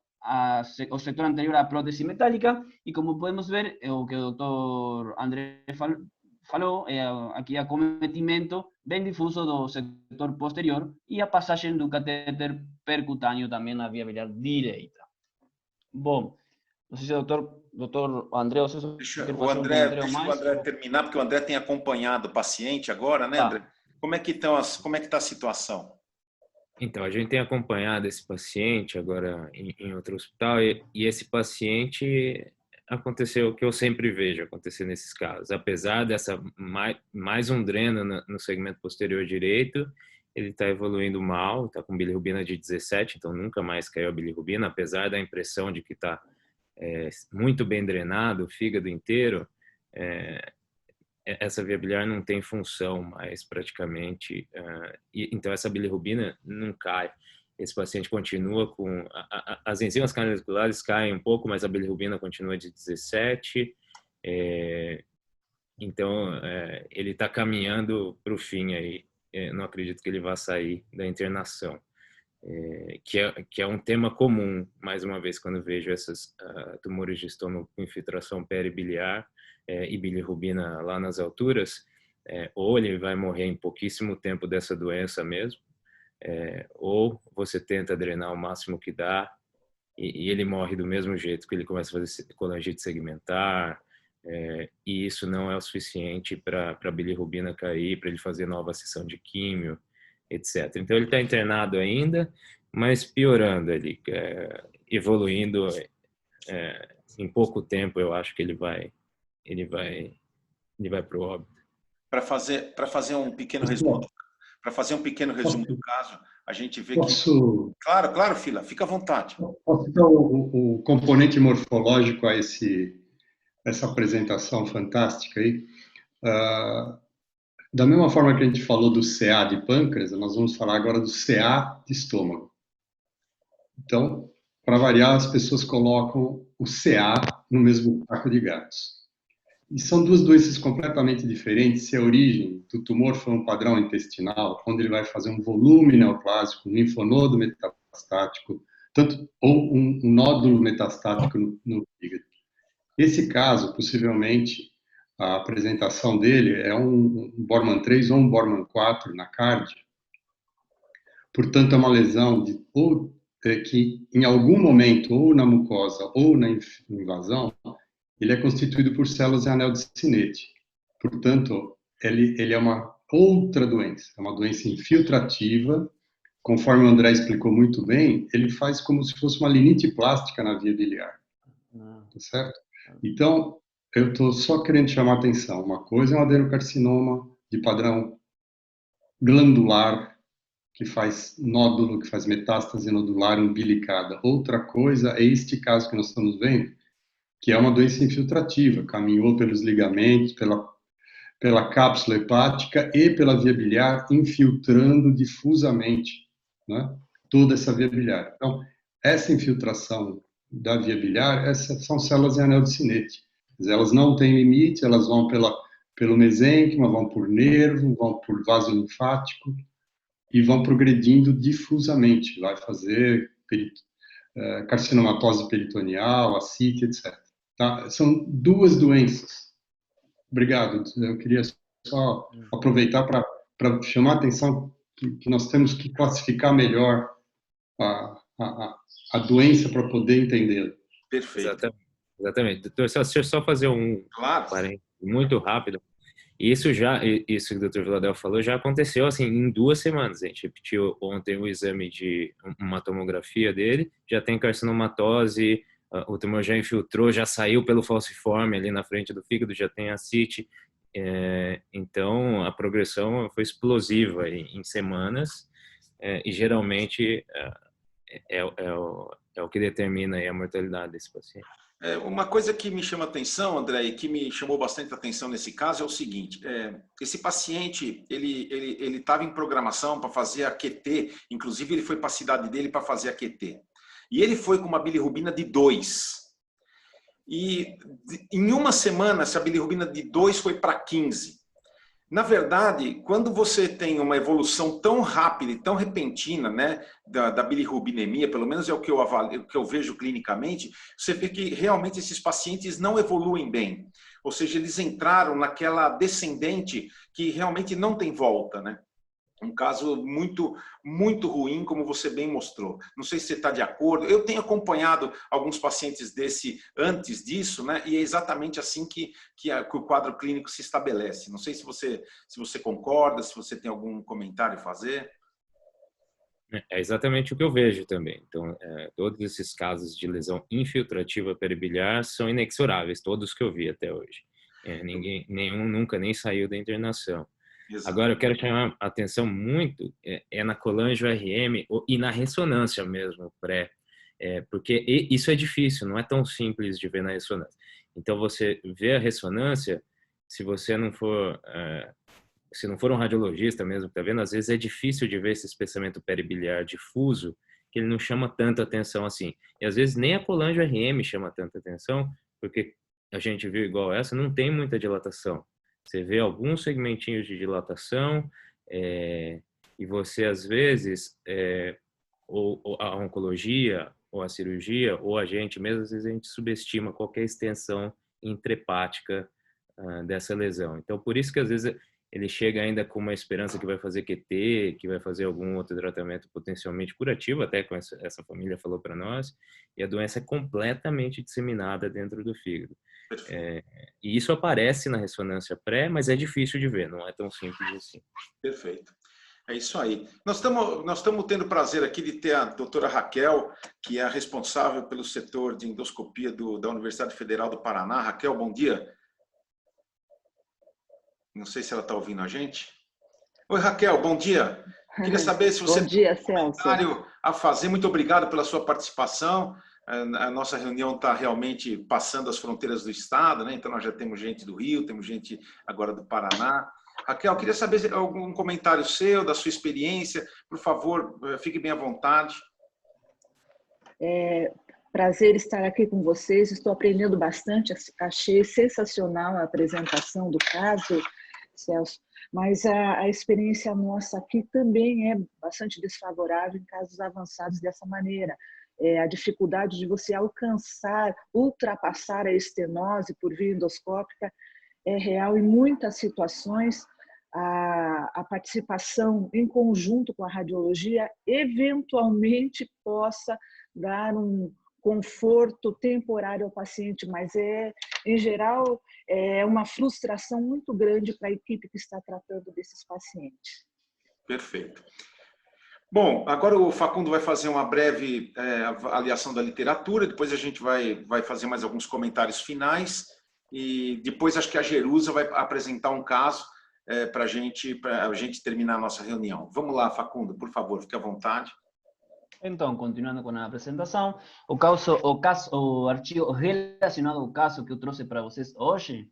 o sector anterior à prótese metálica, e como podemos ver, o que o Dr. André falou, aqui acometimento bem difuso do sector posterior e a passagem do catéter percutâneo também na via biliar direita. Bom, não sei se o doutor André, ou se deixa o André terminar, porque o André tem acompanhado o paciente agora, né, André? Como é que está a situação? Então, a gente tem acompanhado esse paciente agora em outro hospital e esse paciente aconteceu o que eu sempre vejo acontecer nesses casos. Apesar dessa mais um dreno no segmento posterior direito, ele está evoluindo mal, está com bilirrubina de 17, então nunca mais caiu a bilirrubina, apesar da impressão de que está muito bem drenado o fígado inteiro. Essa via biliar não tem função mais praticamente, então essa bilirrubina não cai. Esse paciente continua com... as enzimas cardiovasculares caem um pouco, mas a bilirrubina continua de 17, então ele está caminhando para o fim aí. Não acredito que ele vá sair da internação, que é um tema comum, mais uma vez, quando vejo esses tumores de estômago com infiltração peribiliar e bilirrubina lá nas alturas, ou ele vai morrer em pouquíssimo tempo dessa doença mesmo, ou você tenta drenar o máximo que dá e ele morre do mesmo jeito, que ele começa a fazer colangite segmentar, e isso não é o suficiente para a bilirrubina cair, para ele fazer nova sessão de químio, etc. Então ele está internado ainda, mas piorando ali, evoluindo em pouco tempo. Eu acho que ele vai para o óbito. Para fazer um pequeno resumo, do caso, a gente vê que... Claro, Fila, fica à vontade. Posso dar o componente morfológico a essa apresentação fantástica aí? Da mesma forma que a gente falou do CA de pâncreas, nós vamos falar agora do CA de estômago. Então, para variar, as pessoas colocam o CA no mesmo saco de gatos. E são duas doenças completamente diferentes. Se a origem do tumor for um padrão intestinal, onde ele vai fazer um volume neoplásico, um linfonodo metastático, ou um nódulo metastático no fígado. Esse caso, possivelmente, a apresentação dele é um Bormann 3 ou um Bormann 4 na cardia. Portanto, é uma lesão que, em algum momento, ou na mucosa ou na invasão, ele é constituído por células em anel de Sinnett. Portanto, ele é uma outra doença, é uma doença infiltrativa. Conforme o André explicou muito bem, ele faz como se fosse uma limite plástica na via biliar. Tá certo? Então, eu estou só querendo chamar a atenção. Uma coisa é um adenocarcinoma de padrão glandular, que faz nódulo, que faz metástase nodular umbilicada. Outra coisa é este caso que nós estamos vendo, que é uma doença infiltrativa, caminhou pelos ligamentos, pela cápsula hepática e pela via biliar, infiltrando difusamente, né, toda essa via biliar. Então, essa infiltração da via biliar, essas são células em anel de Sinnett. Elas não têm limite, elas vão pelo mesênquima, vão por nervo, vão por vaso linfático e vão progredindo difusamente. Vai fazer carcinomatose peritoneal, ascite, etc. Tá? São duas doenças. Obrigado. Eu queria só aproveitar para chamar a atenção que nós temos que classificar melhor a doença para poder entendê-la. Perfeito. Exatamente. Doutor, deixa eu só fazer parênteses muito rápido. Isso que o Dr. Viladel falou já aconteceu assim em 2 semanas. A gente repetiu ontem o exame de uma tomografia dele, já tem carcinomatose o tumor já infiltrou, já saiu pelo falciforme ali na frente do fígado, já tem ascite. Então, a progressão foi explosiva em semanas, e geralmente é o que determina aí a mortalidade desse paciente. Uma coisa que me chama atenção, André, e que me chamou bastante atenção nesse caso é o seguinte: esse paciente ele estava em programação para fazer a QT, inclusive ele foi para a cidade dele para fazer a QT. E ele foi com uma bilirrubina de 2. E em uma semana, essa bilirrubina de 2 foi para 15. Na verdade, quando você tem uma evolução tão rápida e tão repentina, né, da bilirrubinemia, pelo menos é o que eu vejo clinicamente, você vê que realmente esses pacientes não evoluem bem. Ou seja, eles entraram naquela descendente que realmente não tem volta, né? Um caso muito, muito ruim, como você bem mostrou. Não sei se você está de acordo. Eu tenho acompanhado alguns pacientes antes disso, né? E é exatamente assim que o quadro clínico se estabelece. Não sei se você concorda, se você tem algum comentário a fazer. É exatamente o que eu vejo também. Então, todos esses casos de lesão infiltrativa peribiliar são inexoráveis, todos que eu vi até hoje. Nenhum nunca nem saiu da internação. Exato. Agora, eu quero chamar a atenção muito na colangio-RM e na ressonância mesmo, pré. Porque isso é difícil, não é tão simples de ver na ressonância. Então, você vê a ressonância, se você não for... se não for um radiologista mesmo que está vendo, às vezes é difícil de ver esse espessamento peribiliar difuso, que ele não chama tanta atenção assim. E às vezes nem a colangio-RM chama tanta atenção, porque a gente viu igual essa, não tem muita dilatação. Você vê alguns segmentinhos de dilatação, e você às vezes, ou a oncologia, ou a cirurgia, ou a gente mesmo, às vezes a gente subestima qualquer extensão intrahepática dessa lesão. Então, por isso que às vezes ele chega ainda com uma esperança que vai fazer QT, que vai fazer algum outro tratamento potencialmente curativo, até com essa família falou para nós, e a doença é completamente disseminada dentro do fígado. E isso aparece na ressonância pré, mas é difícil de ver, não é tão simples assim. Perfeito. É isso aí. Nós estamos tendo o prazer aqui de ter a doutora Raquel, que é a responsável pelo setor de endoscopia da Universidade Federal do Paraná. Raquel, bom dia. Não sei se ela está ouvindo a gente. Oi, Raquel, bom dia. Queria saber se você tem um comentário a fazer. Muito obrigado pela sua participação. A nossa reunião está realmente passando as fronteiras do estado, né? Então nós já temos gente do Rio, temos gente agora do Paraná. Raquel, queria saber algum comentário seu, da sua experiência. Por favor, fique bem à vontade. Prazer estar aqui com vocês. Estou aprendendo bastante. Achei sensacional a apresentação do caso, Celso. Mas a experiência nossa aqui também é bastante desfavorável em casos avançados dessa maneira. A dificuldade de você alcançar, ultrapassar a estenose por via endoscópica é real em muitas situações. A participação em conjunto com a radiologia eventualmente possa dar um conforto temporário ao paciente, mas em geral, é uma frustração muito grande para a equipe que está tratando desses pacientes. Perfeito. Bom, agora o Facundo vai fazer uma breve avaliação da literatura, depois a gente vai fazer mais alguns comentários finais, e depois acho que a Jerusa vai apresentar um caso para a gente terminar a nossa reunião. Vamos lá, Facundo, por favor, fique à vontade. Então, continuando com a apresentação, o artigo relacionado ao caso que eu trouxe para vocês hoje,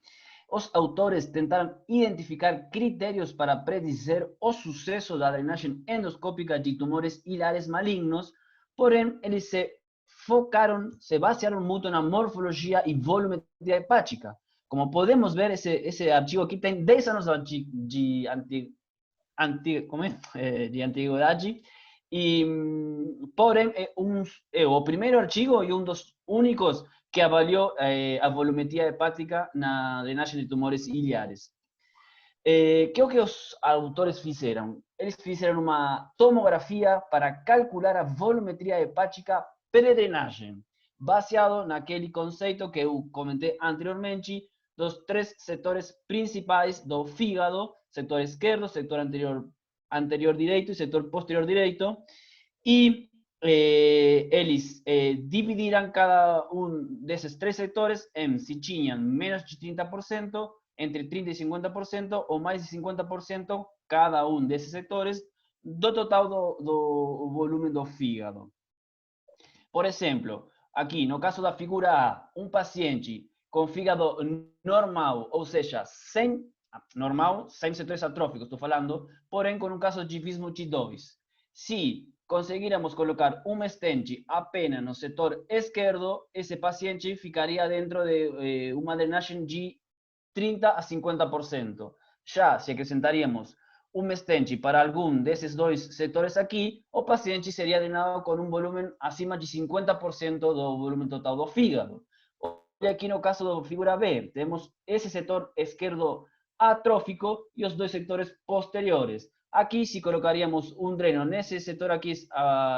os autores tentaram identificar critérios para predizer o sucesso da drenagem endoscópica de tumores hilares malignos, porém, eles se basearam muito na morfologia e volumetria hepática. Como podemos ver, esse artigo aqui tem 10 anos de antiguidade, porém, é o primeiro artigo e dos únicos que avaliou a volumetria hepática na drenagem de tumores biliares. Que é o que os autores fizeram? Eles fizeram uma tomografia para calcular a volumetria hepática pré-drenagem, baseado naquele conceito que eu comentei anteriormente, dos 3 setores principais do fígado, setor esquerdo, setor anterior direito e setor posterior direito, e eles dividiram cada desses 3 setores se tinham menos de 30%, entre 30% e 50%, ou mais de 50% cada desses setores do total do volume do fígado. Por exemplo, aqui no caso da figura A, paciente com fígado normal, ou seja, sem setores atróficos, estou falando, porém com caso de bismuth 2. Se conseguirmos colocar stent apenas no setor esquerdo, esse paciente ficaria dentro de uma drenagem de 30% a 50%. Já se acrescentaríamos stent para algum desses 2 setores aqui, o paciente seria drenado com volume acima de 50% do volume total do fígado. E aqui no caso da figura B, temos esse setor esquerdo atrófico e os 2 setores posteriores. Aqui, se colocaríamos dreno nesse setor aqui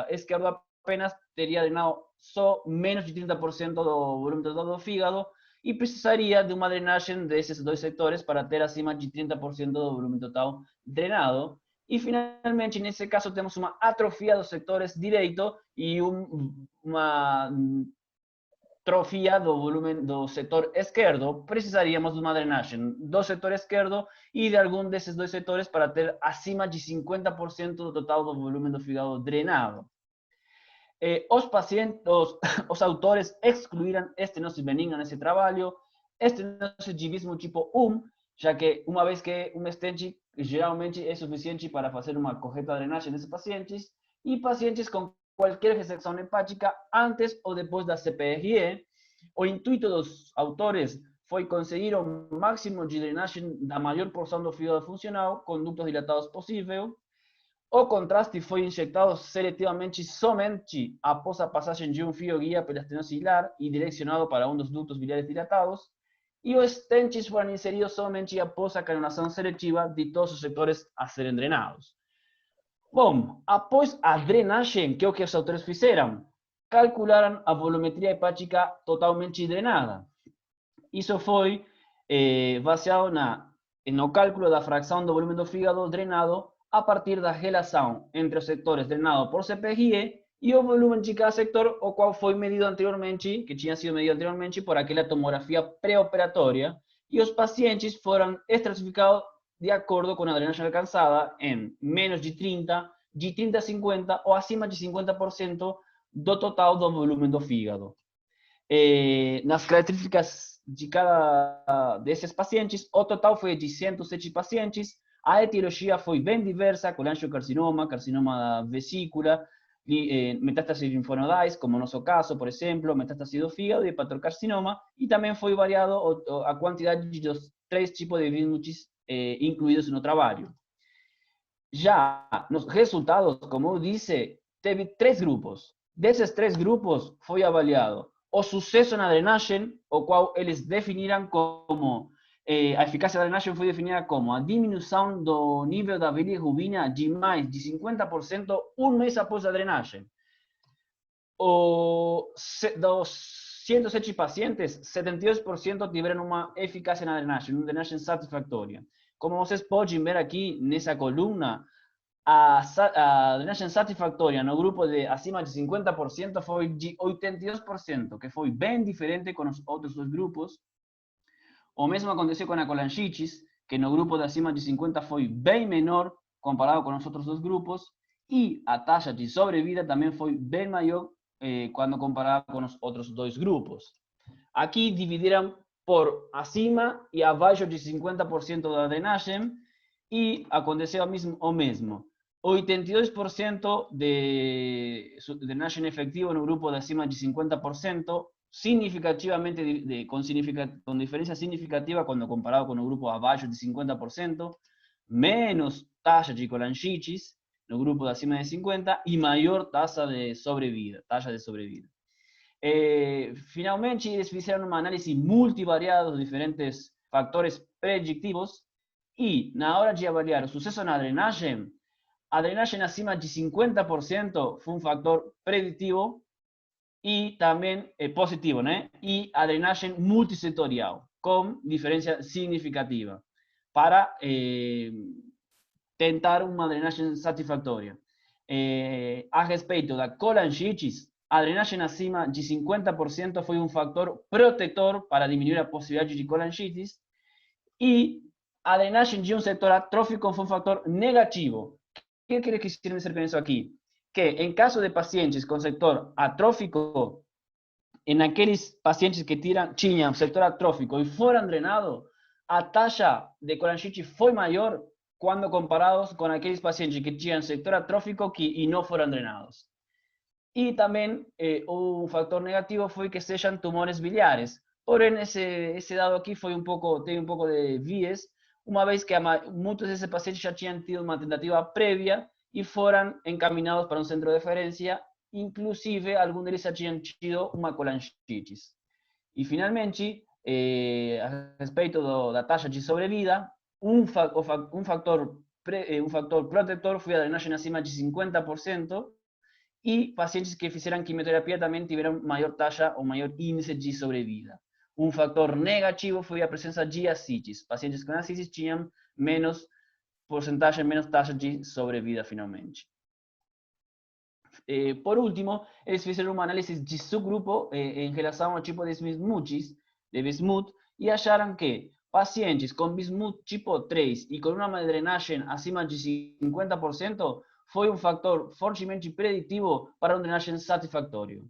esquerdo apenas, teria drenado só menos de 30% do volume total do fígado e precisaria de uma drenagem desses 2 setores para ter acima de 30% do volume total drenado. E, finalmente, nesse caso, temos uma atrofia dos setores direito e uma atrofia do volume do setor esquerdo. Precisaríamos de uma drenagem do setor esquerdo e de algum desses 2 setores para ter acima de 50% do total do volume do fígado drenado. Os autores excluíram estenose benigna nesse trabalho, estenose de bismuth tipo 1, já que uma vez que stent geralmente é suficiente para fazer uma correta drenagem nesses pacientes, e pacientes com qualquer resecção hepática antes ou depois da CPRE. O intuito dos autores foi conseguir o máximo de drenagem da maior porção do fígado funcional com ductos dilatados possível. O contraste foi injetado seletivamente somente após a passagem de fio guia pela estenose hilar e direcionado para dos ductos biliares dilatados, e os stents foram inseridos somente após a canonação seletiva de todos os setores a serem drenados. Bom, após a drenagem, que é o que os autores fizeram? Calcularam a volumetria hepática totalmente drenada. Isso foi baseado no cálculo da fração do volume do fígado drenado a partir da relação entre os setores drenados por CPRE e o volume de cada setor, o qual foi medido anteriormente, que tinha sido medido anteriormente por aquela tomografia pré-operatória, e os pacientes foram estratificados de acordo com a drenagem alcançada em menos de 30%, de 30% a 50% ou acima de 50% do total do volume do fígado. Nas características de cada desses pacientes, o total foi de 107 pacientes, a etiologia foi bem diversa, colangiocarcinoma, carcinoma da vesícula, metástases linfonodais, como no nosso caso, por exemplo, metástase do fígado e hepatocarcinoma, e também foi variado a quantidade dos 3 tipos de bismuths incluídos no trabalho. Já nos resultados, como eu disse, teve 3 grupos. Desses 3 grupos foi avaliado o sucesso na drenagem, o qual eles definiram como a eficácia da drenagem foi definida como a diminuição do nível da bilirrubina de mais de 50% mês após a drenagem. Dos 107 pacientes, 72% tiveram uma eficácia na drenagem, uma drenagem satisfatória. Como vocês podem ver aqui nessa coluna, a drenagem satisfatória no grupo de acima de 50% foi de 82%, que foi bem diferente com os outros 2 grupos. O mesmo aconteceu com a colangites, que no grupo de acima de 50 foi bem menor comparado com os outros 2 grupos, e a taxa de sobrevida também foi bem maior quando comparado com os outros 2 grupos. Aqui dividiram por acima e abaixo de 50% da drenagem, e aconteceu o mesmo. 82% de drenagem efetiva no grupo de acima de 50%, significativamente con diferencia significativa cuando comparado con el grupo abajo de 50%, menos tasa de colangitis no grupo de acima de 50 y mayor tasa de sobrevida. Finalmente, eles fizeram uma análise multivariada dos diferentes fatores predictivos e, na hora de avaliar o sucesso na drenagem, a drenagem acima de 50% foi um fator preditivo e também positivo, né? E a drenagem multissetorial, com diferença significativa, para tentar uma drenagem satisfatória. a respeito da colangites, a drenagem acima de 50% foi um fator protetor para diminuir a possibilidade de colangites, e a drenagem de um setor atrófico foi um fator negativo. O que quer dizer com isso aqui? Que em caso de pacientes com setor atrófico, em aqueles pacientes que tinham setor atrófico e foram drenados, a taxa de colangite foi maior quando comparados com aqueles pacientes que tinham setor atrófico e não foram drenados. E também o fator negativo foi que sejam tumores biliares. Porém, esse dado aqui tem um pouco de viés, uma vez que muitos desses pacientes já tinham tido uma tentativa prévia e foram encaminados para um centro de referência, inclusive alguns deles já tinham tido uma colangitis. E, finalmente, a respeito da taxa de sobrevida, um fator protetor foi a drenagem acima de 50%, e pacientes que fizeram quimioterapia também tiveram maior taxa ou maior índice de sobrevida. Um fator negativo foi a presença de ascites. Pacientes com ascites tinham menos porcentagem, menos taxa de sobrevida, finalmente. Por último, eles fizeram uma análise de subgrupo em relação ao tipo de bismuth, e acharam que pacientes com bismuth tipo 3 e com uma drenagem acima de 50% foi um fator fortemente preditivo para uma drenagem satisfatória.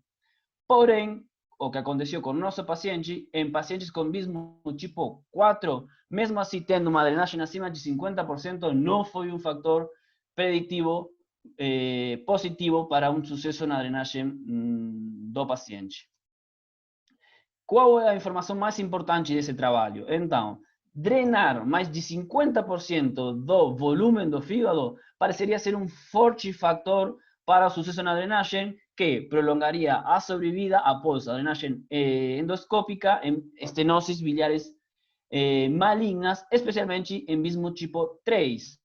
Porém, o que aconteceu com o nosso paciente, em pacientes com bismuth tipo 4, mesmo assim tendo uma drenagem acima de 50%, não foi um fator preditivo positivo para um sucesso na drenagem do paciente. Qual é a informação mais importante desse trabalho? Então, drenar mais de 50% do volume do fígado pareceria ser um forte fator para o sucesso na drenagem, que prolongaria a sobrevida após a drenagem endoscópica em estenoses biliares malignas, especialmente em bismuth tipo 3.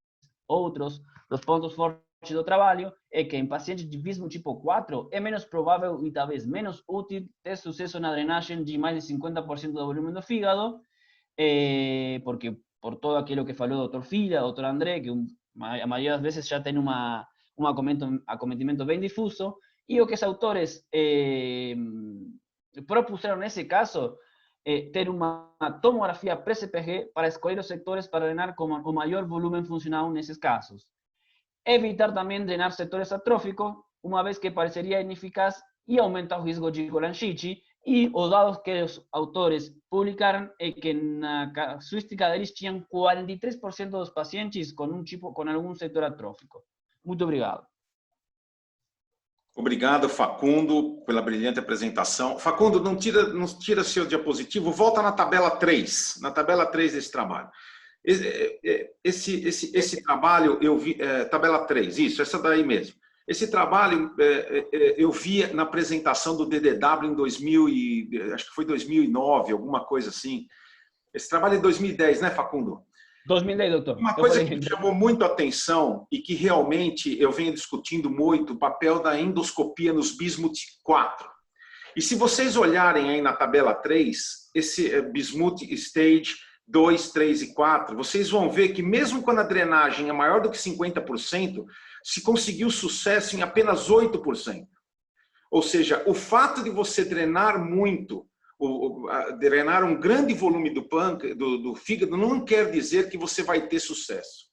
Outros dos pontos fortes do trabalho é que em pacientes de bismuth tipo 4 é menos provável e talvez menos útil ter sucesso na drenagem de mais de 50% do volume do fígado, porque por todo aquilo que falou o Dr. Fila, o Dr. André, que a maioria das vezes já tem um acometimento bem difuso, e o que os autores propuseram nesse caso ter uma tomografia pré-CPG para escolher os sectores para drenar com o maior volume funcional nesses casos. Evitar também drenar setores atróficos, uma vez que pareceria ineficaz e aumenta o risco de colangite. E os dados que os autores publicaram é que na casuística deles tinham 43% dos pacientes com algum setor atrófico. Muito obrigado. Obrigado, Facundo, pela brilhante apresentação. Facundo, não tira seu diapositivo, volta na tabela 3, desse trabalho. Esse trabalho, eu vi, tabela 3, isso, essa daí mesmo. Esse trabalho eu vi na apresentação do DDW em acho que foi 2009, alguma coisa assim. Esse trabalho é 2010, né, Facundo? 2010, doutor. Uma coisa que me chamou muito a atenção e que realmente eu venho discutindo muito, o papel da endoscopia nos bismuth 4. E se vocês olharem aí na tabela 3, esse bismuth stage 2, 3 e 4, vocês vão ver que mesmo quando a drenagem é maior do que 50%, se conseguiu sucesso em apenas 8%. Ou seja, o fato de você drenar muito, drenar um grande volume do fígado, não quer dizer que você vai ter sucesso.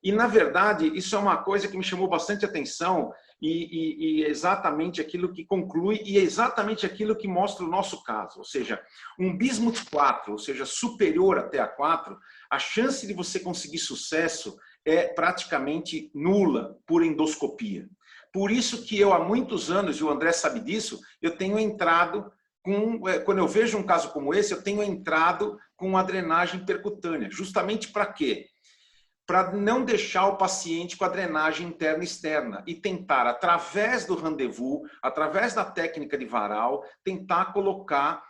E, na verdade, isso é uma coisa que me chamou bastante atenção e exatamente aquilo que conclui e é exatamente aquilo que mostra o nosso caso. Ou seja, um bismuth 4, ou seja, superior até a 4, a chance de você conseguir sucesso é praticamente nula por endoscopia. Por isso que eu, há muitos anos, e o André sabe disso, eu tenho entrado quando eu vejo um caso como esse, eu tenho entrado com a drenagem percutânea. Justamente para quê? Para não deixar o paciente com a drenagem interna e externa e tentar, através do rendezvous, através da técnica de varal, tentar colocar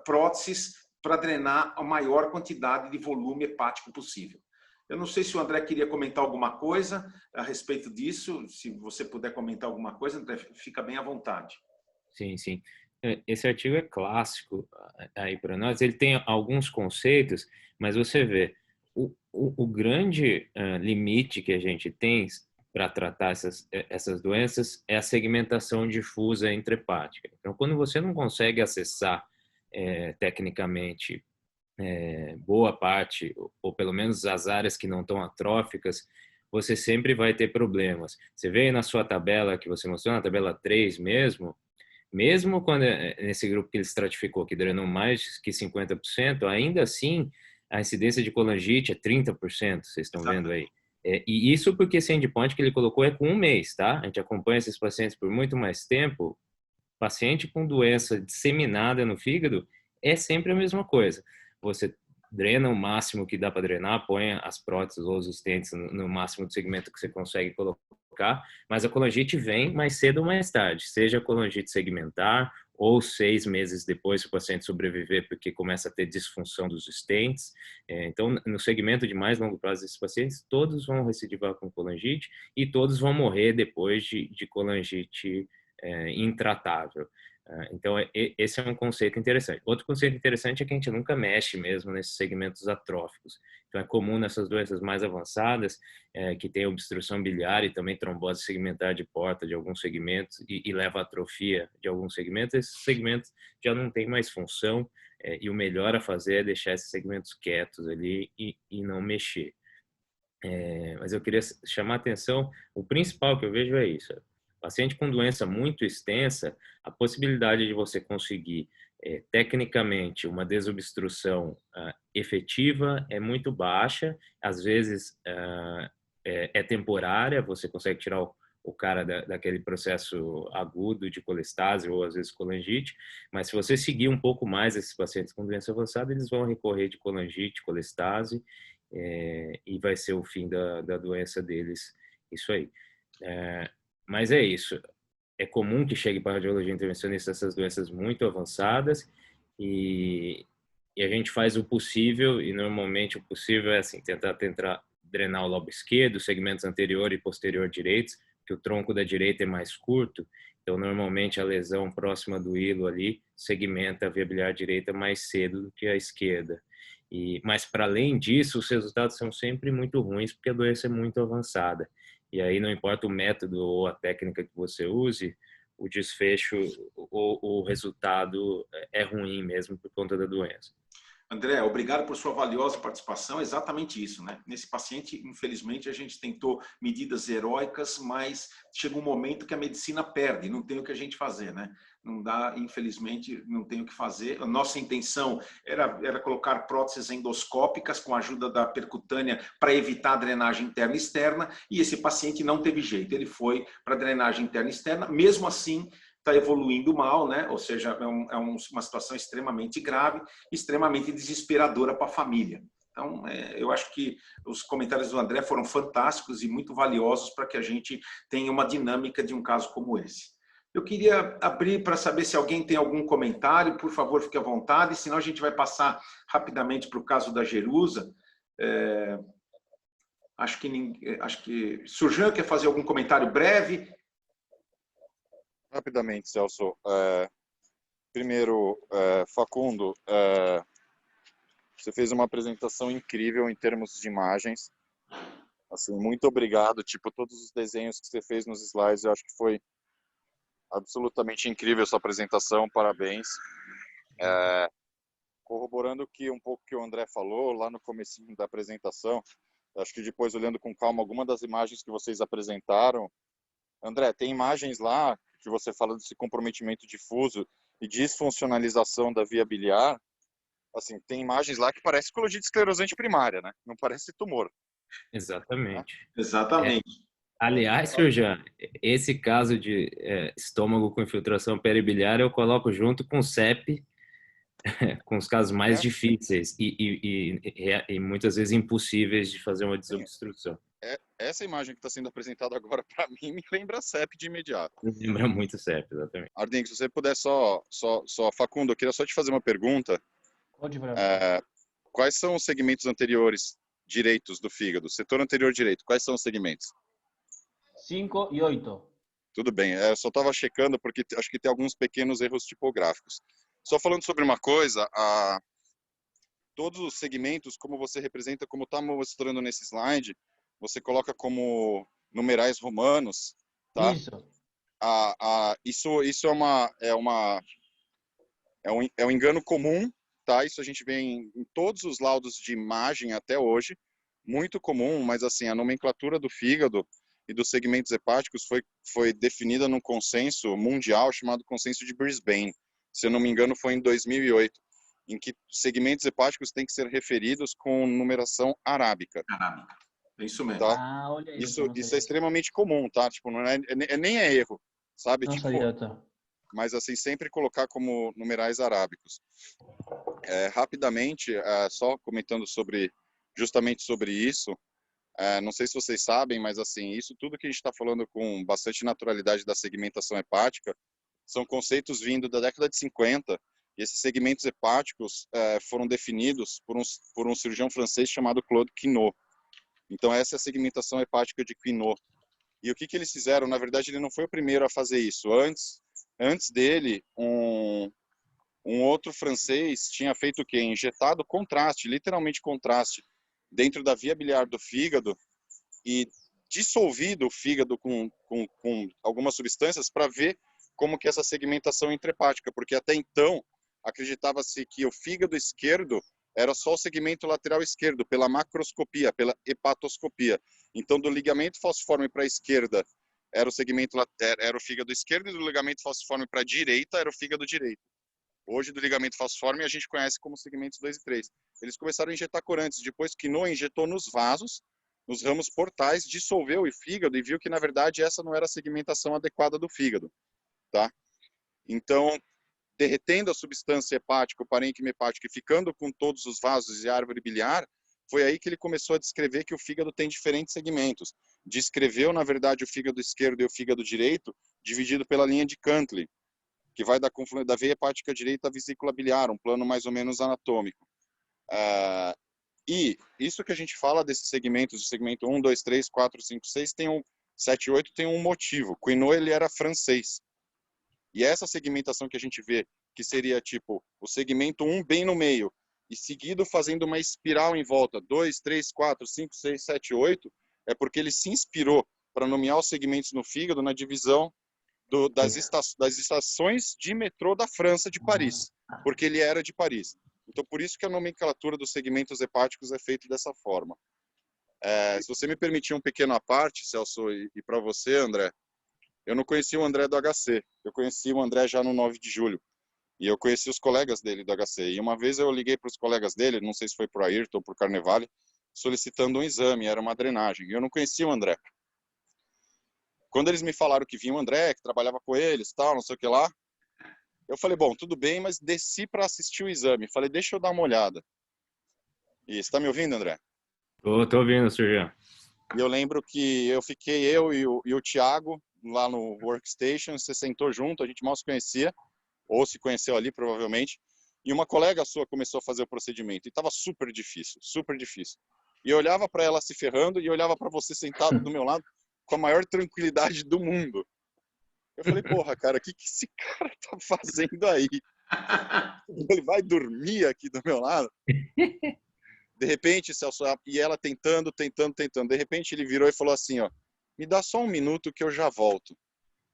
próteses para drenar a maior quantidade de volume hepático possível. Eu não sei se o André queria comentar alguma coisa a respeito disso. Se você puder comentar alguma coisa, André, fica bem à vontade. Sim, sim. Esse artigo é clássico aí para nós. Ele tem alguns conceitos, mas você vê, o grande limite que a gente tem para tratar essas doenças é a segmentação difusa intrahepática. Então, quando você não consegue acessar tecnicamente boa parte, ou pelo menos as áreas que não estão atróficas, você sempre vai ter problemas. Você vê aí na sua tabela que você mostrou, na tabela 3 mesmo quando nesse grupo que ele estratificou, que drenou mais que 50%, ainda assim a incidência de colangite é 30%, vocês estão vendo aí. E isso porque esse endpoint que ele colocou é com 1 mês, tá? A gente acompanha esses pacientes por muito mais tempo. Paciente com doença disseminada no fígado é sempre a mesma coisa. Você drena o máximo que dá para drenar, põe as próteses ou os stents no máximo de segmento que você consegue colocar, mas a colangite vem mais cedo ou mais tarde, seja colangite segmentar ou 6 meses depois, se o paciente sobreviver, porque começa a ter disfunção dos stents. Então, no segmento de mais longo prazo desses pacientes, todos vão recidivar com colangite e todos vão morrer depois de colangite intratável. Então, esse é um conceito interessante. Outro conceito interessante é que a gente nunca mexe mesmo nesses segmentos atróficos. Então, é comum nessas doenças mais avançadas, que tem obstrução biliar e também trombose segmentar de porta de alguns segmentos e leva a atrofia de alguns segmentos, esses segmentos já não têm mais função e o melhor a fazer é deixar esses segmentos quietos ali e não mexer. Mas eu queria chamar a atenção, o principal que eu vejo é isso. Paciente com doença muito extensa, a possibilidade de você conseguir tecnicamente uma desobstrução efetiva é muito baixa, às vezes é temporária, você consegue tirar o cara daquele processo agudo de colestase ou às vezes colangite, mas se você seguir um pouco mais esses pacientes com doença avançada, eles vão recorrer de colangite, colestase, e vai ser o fim da doença deles, isso aí. Mas é isso. É comum que chegue para a radiologia intervencionista essas doenças muito avançadas e a gente faz o possível, e normalmente o possível é assim, tentar drenar o lobo esquerdo, os segmentos anterior e posterior direitos, que o tronco da direita é mais curto, então normalmente a lesão próxima do hilo ali segmenta a via biliar direita mais cedo do que a esquerda. Mas para além disso, os resultados são sempre muito ruins porque a doença é muito avançada. E aí não importa o método ou a técnica que você use, o desfecho ou o resultado é ruim mesmo por conta da doença. André, obrigado por sua valiosa participação. Exatamente isso, né? Nesse paciente, infelizmente, a gente tentou medidas heróicas, mas chega um momento que a medicina perde, não tem o que a gente fazer, né? Não dá, infelizmente, não tem o que fazer. A nossa intenção era colocar próteses endoscópicas com a ajuda da percutânea para evitar a drenagem interna e externa, e esse paciente não teve jeito, ele foi para a drenagem interna e externa, mesmo assim, está evoluindo mal, né? Ou seja, uma situação extremamente grave, extremamente desesperadora para a família. Então, eu acho que os comentários do André foram fantásticos e muito valiosos para que a gente tenha uma dinâmica de um caso como esse. Eu queria abrir para saber se alguém tem algum comentário, por favor, fique à vontade, senão a gente vai passar rapidamente para o caso da Jerusa. Acho que Surjan quer fazer algum comentário breve. Rapidamente, Celso. Primeiro, Facundo, você fez uma apresentação incrível em termos de imagens. Assim, muito obrigado. Tipo, todos os desenhos que você fez nos slides, eu acho que foi absolutamente incrível a sua apresentação. Parabéns. Corroborando um pouco que o André falou lá no comecinho da apresentação, acho que depois, olhando com calma alguma das imagens que vocês apresentaram, André, tem imagens lá que você fala desse comprometimento difuso e disfuncionalização da via biliar. Assim, tem imagens lá que parece colangite esclerosante primária, né? Não parece tumor. Exatamente. Exatamente. Aliás, Surjan, esse caso de estômago com infiltração peribiliar eu coloco junto com CEP, com os casos mais difíceis e muitas vezes impossíveis de fazer uma desobstrução. Essa imagem que está sendo apresentada agora, para mim, me lembra CEP de imediato. Lembra muito CEP, exatamente. Ardinho, se você puder Facundo, eu queria só te fazer uma pergunta. Quais são os segmentos anteriores direitos do fígado? Setor anterior direito, quais são os segmentos? 5 e 8. Tudo bem, eu só estava checando porque acho que tem alguns pequenos erros tipográficos. Só falando sobre uma coisa, todos os segmentos, como você representa, como está mostrando nesse slide, você coloca como numerais romanos, tá? Isso é um engano comum, tá? Isso a gente vê em todos os laudos de imagem até hoje, muito comum, mas assim, a nomenclatura do fígado e dos segmentos hepáticos foi definida num consenso mundial chamado Consenso de Brisbane. Se eu não me engano, foi em 2008, em que segmentos hepáticos têm que ser referidos com numeração arábica. Arábica. É isso mesmo. Tá? Isso é extremamente comum, tá? Tipo, não é, nem é erro, sabe? Não tipo, sabia, doutor. Mas assim, sempre colocar como numerais arábicos. Rapidamente, só comentando justamente sobre isso, não sei se vocês sabem, mas assim, isso tudo que a gente está falando com bastante naturalidade da segmentação hepática são conceitos vindo da década de 50, e esses segmentos hepáticos foram definidos por um cirurgião francês chamado Claude Quinault. Então essa é a segmentação hepática de Quinault. E o que eles fizeram? Na verdade, ele não foi o primeiro a fazer isso. Antes dele, um outro francês tinha feito o quê? Injetado contraste, literalmente contraste, dentro da via biliar do fígado e dissolvido o fígado com algumas substâncias para ver como que essa segmentação intrahepática, porque até então acreditava-se que o fígado esquerdo era só o segmento lateral esquerdo, pela macroscopia, pela hepatoscopia. Então, do ligamento falciforme para a esquerda era o fígado esquerdo, e do ligamento falciforme para a direita era o fígado direito. Hoje, do ligamento falciforme, a gente conhece como segmentos 2 e 3. Eles começaram a injetar corantes, depois Quinault injetou nos vasos, nos ramos portais, dissolveu o fígado e viu que, na verdade, essa não era a segmentação adequada do fígado, tá? Então, derretendo a substância hepática, o parênquima hepático, e ficando com todos os vasos e a árvore biliar, foi aí que ele começou a descrever que o fígado tem diferentes segmentos. Descreveu, na verdade, o fígado esquerdo e o fígado direito, dividido pela linha de Cantley, que vai da veia hepática direita à vesícula biliar, um plano mais ou menos anatômico. E isso que a gente fala desses segmentos, o segmento 1, 2, 3, 4, 5, 6, 7 e 8 tem um motivo. Quinault, ele era francês. E essa segmentação que a gente vê, que seria tipo o segmento 1 bem no meio, e seguido fazendo uma espiral em volta, 2, 3, 4, 5, 6, 7, 8, é porque ele se inspirou para nomear os segmentos no fígado na divisão das estações de metrô da França, de Paris, porque ele era de Paris. Então, por isso que a nomenclatura dos segmentos hepáticos é feita dessa forma. Se você me permitir um pequeno à parte, Celso, e para você, André, eu não conheci o André do HC, eu conheci o André já no 9 de julho, e eu conheci os colegas dele do HC, e uma vez eu liguei para os colegas dele, não sei se foi para o Ayrton ou para o Carnevale, solicitando um exame, era uma drenagem, e eu não conhecia o André. Quando eles me falaram que vinha o André, que trabalhava com eles, tal, não sei o que lá, eu falei, bom, tudo bem, mas desci para assistir o exame, falei, deixa eu dar uma olhada. E você está me ouvindo, André? Tô ouvindo, cirurgião. E eu lembro que eu e o Thiago, lá no Workstation, você sentou junto, a gente mal se conhecia, ou se conheceu ali, provavelmente, e uma colega sua começou a fazer o procedimento, e estava super difícil, super difícil. E eu olhava para ela se ferrando, e eu olhava para você sentado do meu lado, com a maior tranquilidade do mundo. Eu falei, porra, cara, o que esse cara tá fazendo aí? Ele vai dormir aqui do meu lado? De repente, Celso, e ela tentando. De repente ele virou e falou assim, ó, me dá só um minuto que eu já volto.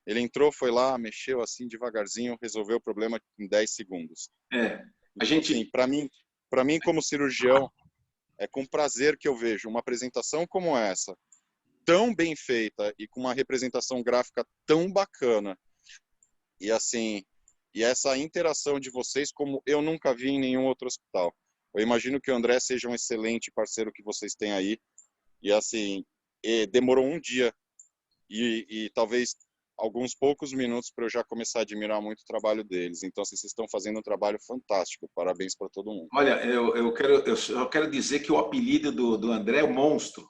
Ele entrou, foi lá, mexeu assim devagarzinho, resolveu o problema em 10 segundos. A gente... Assim, para mim como cirurgião, é com prazer que eu vejo uma apresentação como essa, tão bem feita e com uma representação gráfica tão bacana. E assim, e essa interação de vocês como eu nunca vi em nenhum outro hospital. Eu imagino que o André seja um excelente parceiro que vocês têm aí. E assim, demorou um dia e talvez alguns poucos minutos para eu já começar a admirar muito o trabalho deles. Então, assim, vocês estão fazendo um trabalho fantástico. Parabéns para todo mundo. Olha, eu só quero dizer que o apelido do André é o Monstro.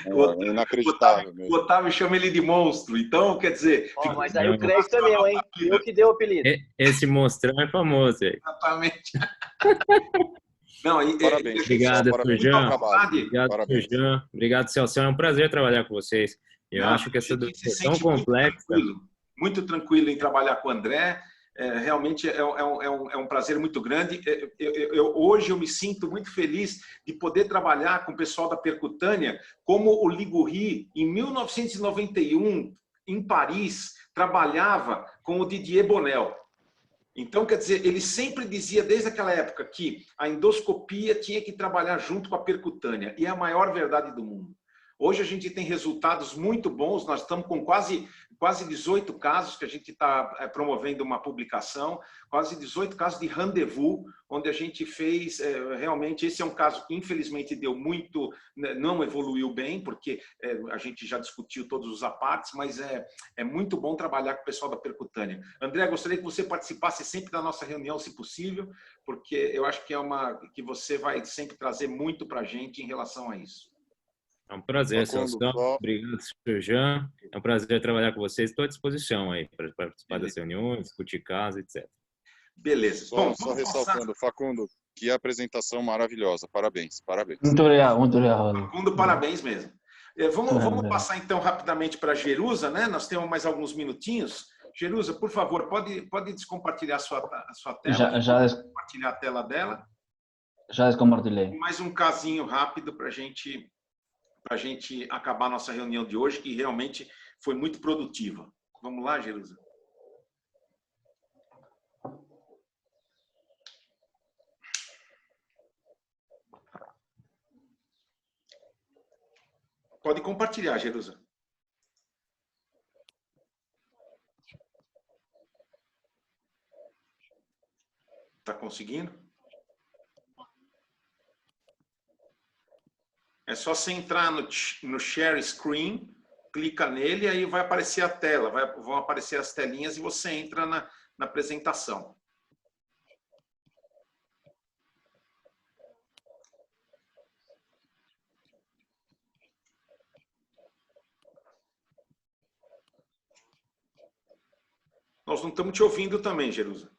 É inacreditável mesmo. O Otávio chama ele de monstro, então, quer dizer... Mas aí o crédito é meu, hein? Eu que dei o apelido. Esse monstrão é famoso aí. Exatamente. Não, parabéns. Obrigado, Surjão. Obrigado, Surjão. Obrigado, Celso. É um prazer trabalhar com vocês. Eu acho que essa dúvida é tão complexa. Muito tranquilo em trabalhar com o André. Realmente é um prazer muito grande. Hoje eu me sinto muito feliz de poder trabalhar com o pessoal da Percutânea, como o Liguri, em 1991, em Paris, trabalhava com o Didier Bonnel. Então, quer dizer, ele sempre dizia, desde aquela época, que a endoscopia tinha que trabalhar junto com a percutânea, e é a maior verdade do mundo. Hoje a gente tem resultados muito bons, nós estamos com quase 18 casos que a gente está promovendo uma publicação, quase 18 casos de rendezvous, onde a gente fez, realmente, esse é um caso que infelizmente deu muito, não evoluiu bem, porque a gente já discutiu todos os apartes, mas é muito bom trabalhar com o pessoal da Percutânea. André, gostaria que você participasse sempre da nossa reunião, se possível, porque eu acho que você vai sempre trazer muito para a gente em relação a isso. É um prazer, Celso. Obrigado, Sr. Jean. É um prazer trabalhar com vocês. Estou à disposição aí para participar das reuniões, discutir casos, etc. Beleza. Só ressaltando, Facundo, que apresentação maravilhosa. Parabéns, parabéns. Muito obrigado, muito obrigado. Facundo, parabéns mesmo. Vamos passar então rapidamente para a Jerusa, né? Nós temos mais alguns minutinhos. Jerusa, por favor, pode descompartilhar a sua tela. Já compartilhar a tela dela. Já descompartilhei. Mais um casinho rápido para a gente acabar a nossa reunião de hoje, que realmente foi muito produtiva. Vamos lá, Jerusa? Pode compartilhar, Jerusa. Está conseguindo? É só você entrar no Share Screen, clica nele, aí vai aparecer a tela, vão aparecer as telinhas e você entra na apresentação. Nós não estamos te ouvindo também, Jerusa.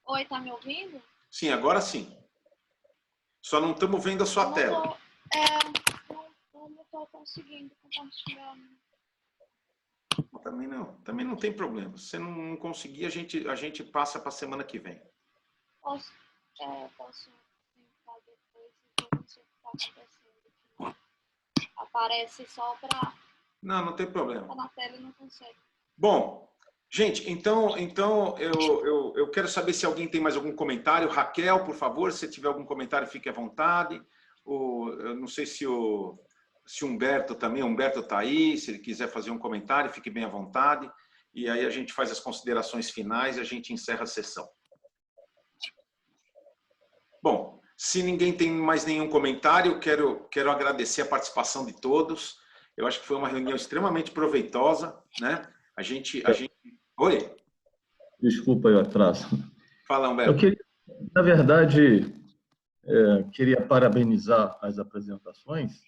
Oi, tá me ouvindo? Sim, agora sim. Só não estamos vendo a sua tela. Não estou conseguindo compartilhar. Também não tem problema. Se não conseguir, a gente passa para a semana que vem. Posso tentar depois, então não sei o que está acontecendo. Aparece só para... Não tem problema. Tá na tela e não consegue. Bom, gente, então eu quero saber se alguém tem mais algum comentário. Raquel, por favor, se tiver algum comentário, fique à vontade. Eu não sei se o Humberto também, Humberto está aí, se ele quiser fazer um comentário, fique bem à vontade. E aí a gente faz as considerações finais e a gente encerra a sessão. Bom, se ninguém tem mais nenhum comentário, quero agradecer a participação de todos. Eu acho que foi uma reunião extremamente proveitosa, né? A gente... Oi? Desculpa aí o atraso. Fala, Humberto. Na verdade, queria parabenizar as apresentações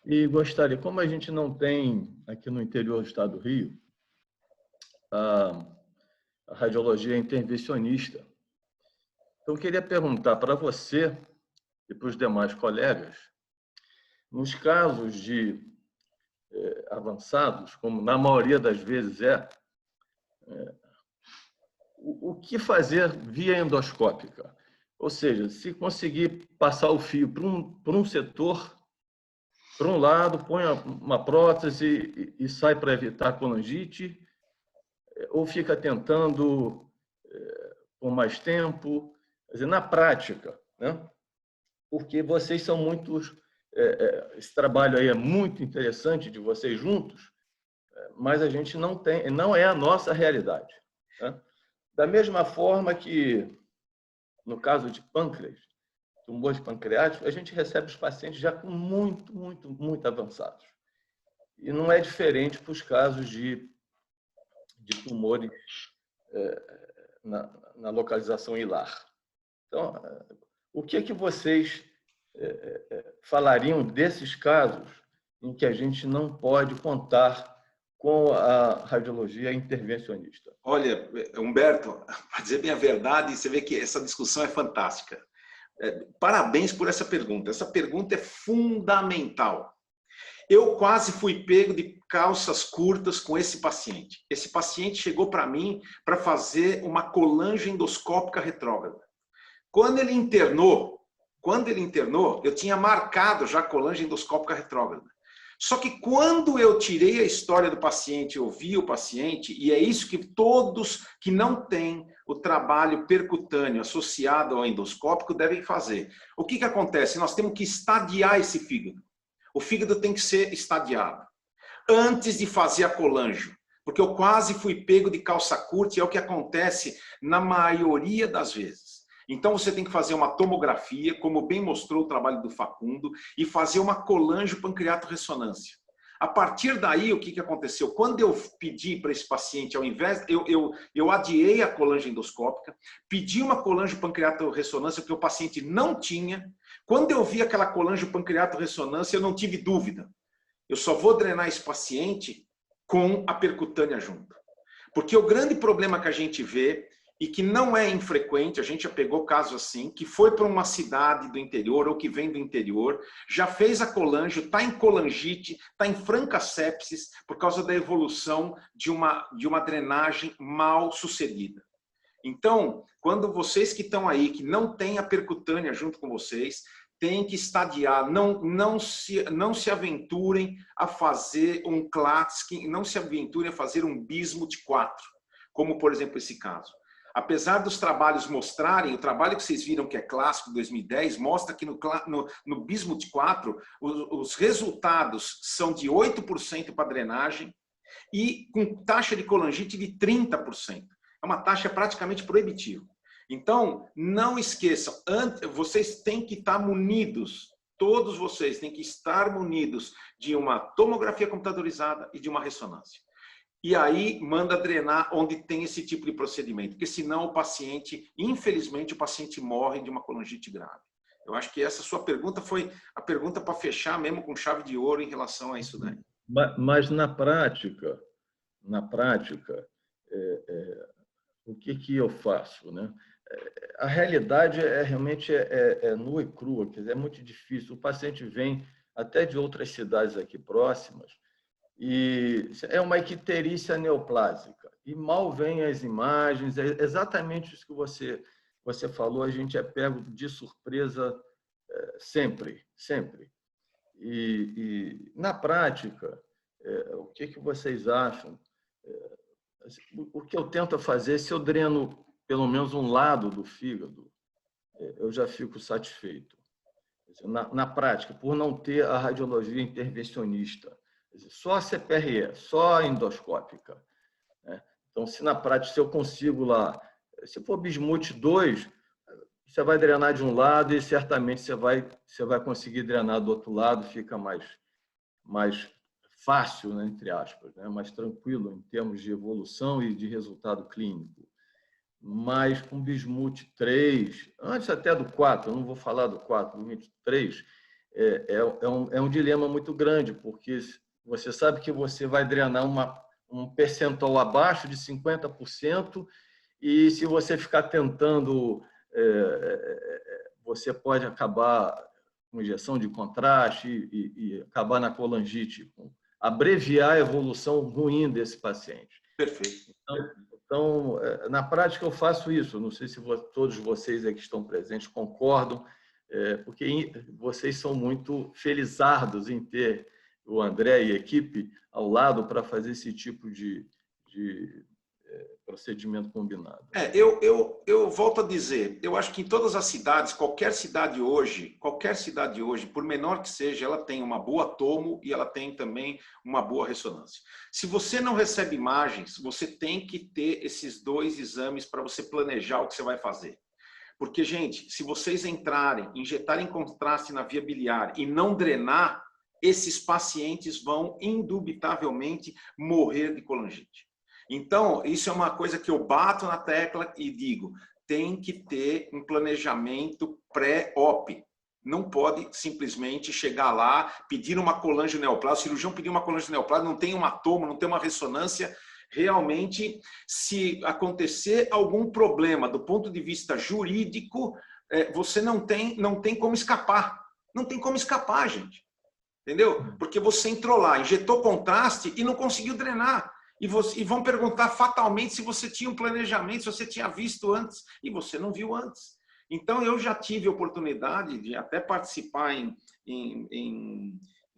e gostaria, como a gente não tem aqui no interior do estado do Rio, a radiologia intervencionista, então eu queria perguntar para você e para os demais colegas, nos casos de avançados, como na maioria das vezes o que fazer via endoscópica? Ou seja, se conseguir passar o fio para um setor, para um lado, põe uma prótese e sai para evitar colangite, ou fica tentando por mais tempo, quer dizer, na prática, né? Porque vocês são muitos... esse trabalho aí é muito interessante de vocês juntos, mas a gente não é a nossa realidade, né? Da mesma forma que, no caso de pâncreas, tumores pancreáticos, a gente recebe os pacientes já com muito avançados. E não é diferente para os casos de tumores na localização hilar. Então, o que vocês falariam desses casos em que a gente não pode contar com a radiologia intervencionista? Olha, Humberto, para dizer bem a verdade, você vê que essa discussão é fantástica. Parabéns por essa pergunta. Essa pergunta é fundamental. Eu quase fui pego de calças curtas com esse paciente. Esse paciente chegou para mim para fazer uma colange endoscópica retrógrada. Quando ele internou, eu tinha marcado já a colange endoscópica retrógrada. Só que quando eu tirei a história do paciente, eu vi o paciente, e é isso que todos que não têm o trabalho percutâneo associado ao endoscópico devem fazer. O que acontece? Nós temos que estadiar esse fígado. O fígado tem que ser estadiado antes de fazer a colange, porque eu quase fui pego de calça curta, e é o que acontece na maioria das vezes. Então você tem que fazer uma tomografia, como bem mostrou o trabalho do Facundo, e fazer uma colange pancreato-ressonância. A partir daí, o que aconteceu? Quando eu pedi para esse paciente, ao invés, eu adiei a colange endoscópica, pedi uma colange pancreato-ressonância, porque o paciente não tinha. Quando eu vi aquela colange pancreato-ressonância, eu não tive dúvida. Eu só vou drenar esse paciente com a percutânea junto. Porque o grande problema que a gente vê, e que não é infrequente, a gente já pegou casos assim, que foi para uma cidade do interior ou que vem do interior, já fez a colange, está em colangite, está em franca sepsis por causa da evolução de uma drenagem mal sucedida. Então, quando vocês que estão aí, que não têm a percutânea junto com vocês, tem que estadiar, não se aventurem a fazer um Klatskin, não se aventurem a fazer um bismuth 4, como por exemplo esse caso. Apesar dos trabalhos mostrarem, o trabalho que vocês viram que é clássico, 2010, mostra que no bismuth 4, os resultados são de 8% para drenagem e com taxa de colangite de 30%. É uma taxa praticamente proibitiva. Então, não esqueçam, vocês têm que estar munidos, todos vocês têm que estar munidos de uma tomografia computadorizada e de uma ressonância. E aí manda drenar onde tem esse tipo de procedimento, porque senão o paciente, infelizmente, o paciente morre de uma colangite grave. Eu acho que essa sua pergunta foi a pergunta para fechar mesmo com chave de ouro em relação a isso daí. Mas na prática, o que eu faço, né? A realidade realmente nua e crua, quer dizer, é muito difícil. O paciente vem até de outras cidades aqui próximas, e é uma icterícia neoplásica. E mal vêm as imagens, é exatamente isso que você falou, a gente é pego de surpresa sempre. E na prática, o que vocês acham? O que eu tento fazer, se eu dreno pelo menos um lado do fígado, eu já fico satisfeito. Na prática, por não ter a radiologia intervencionista, só a CPRE, só a endoscópica, né? Então, se na prática, se eu consigo lá, se for bismuth 2, você vai drenar de um lado e certamente você vai conseguir drenar do outro lado, fica mais fácil, né, entre aspas, né? Mais tranquilo em termos de evolução e de resultado clínico. Mas com bismuth 3, antes até do 4, eu não vou falar do 4, do bismuth 3, é um dilema muito grande, porque você sabe que você vai drenar um percentual abaixo de 50%, e se você ficar tentando, você pode acabar com injeção de contraste e acabar na colangite, abreviar a evolução ruim desse paciente. Perfeito. Então, na prática, eu faço isso. Não sei se todos vocês aqui que estão presentes concordam, porque vocês são muito felizardos em ter o André e a equipe ao lado para fazer esse tipo de procedimento combinado. Eu volto a dizer, eu acho que em todas as cidades, qualquer cidade hoje, por menor que seja, ela tem uma boa tomo e ela tem também uma boa ressonância. Se você não recebe imagens, você tem que ter esses 2 exames para você planejar o que você vai fazer. Porque, gente, se vocês injetarem contraste na via biliar e não drenar, esses pacientes vão indubitavelmente morrer de colangite. Então, isso é uma coisa que eu bato na tecla e digo, tem que ter um planejamento pré-op. Não pode simplesmente chegar lá, pedir uma colange neoplásica, o cirurgião pedir uma colange neoplásica, não tem uma toma, não tem uma ressonância. Realmente, se acontecer algum problema do ponto de vista jurídico, você não tem como escapar. Não tem como escapar, gente. Entendeu? Porque você entrou lá, injetou contraste e não conseguiu drenar. E vão perguntar fatalmente se você tinha um planejamento, se você tinha visto antes, e você não viu antes. Então, eu já tive a oportunidade de até participar em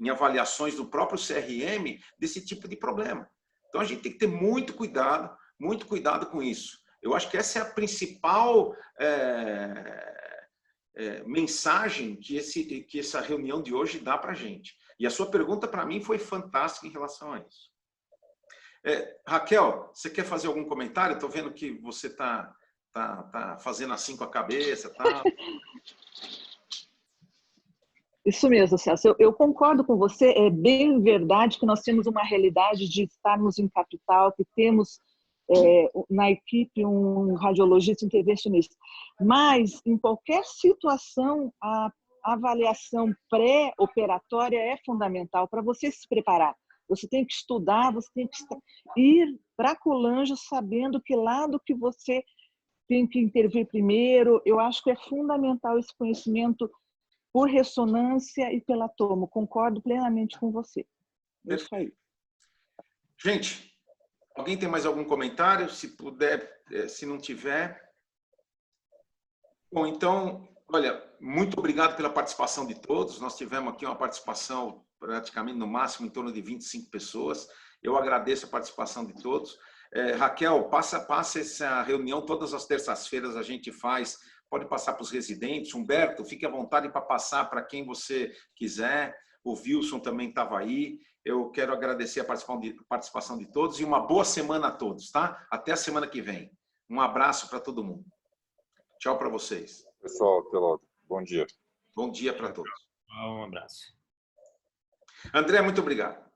avaliações do próprio CRM desse tipo de problema. Então, a gente tem que ter muito cuidado com isso. Eu acho que essa é a principal mensagem que essa reunião de hoje dá para a gente. E a sua pergunta, para mim, foi fantástica em relação a isso. Raquel, você quer fazer algum comentário? Estou vendo que você está fazendo assim com a cabeça. Tá? Isso mesmo, Celso. Eu concordo com você. É bem verdade que nós temos uma realidade de estarmos em capital, que temos na equipe um radiologista intervencionista. Mas, em qualquer situação, a avaliação pré-operatória é fundamental para você se preparar. Você tem que estudar, você tem que ir para colange sabendo que lado que você tem que intervir primeiro. Eu acho que é fundamental esse conhecimento por ressonância e pela tomo. Concordo plenamente com você. É isso aí. Gente, alguém tem mais algum comentário? Se puder, se não tiver. Bom, então, olha, muito obrigado pela participação de todos. Nós tivemos aqui uma participação praticamente no máximo em torno de 25 pessoas. Eu agradeço a participação de todos. Raquel, passa essa reunião todas as terças-feiras, a gente faz. Pode passar para os residentes. Humberto, fique à vontade para passar para quem você quiser. O Wilson também estava aí. Eu quero agradecer a participação de todos e uma boa semana a todos, tá? Até a semana que vem. Um abraço para todo mundo. Tchau para vocês. Pessoal, até logo. Bom dia. Bom dia para todos. Um abraço. André, muito obrigado.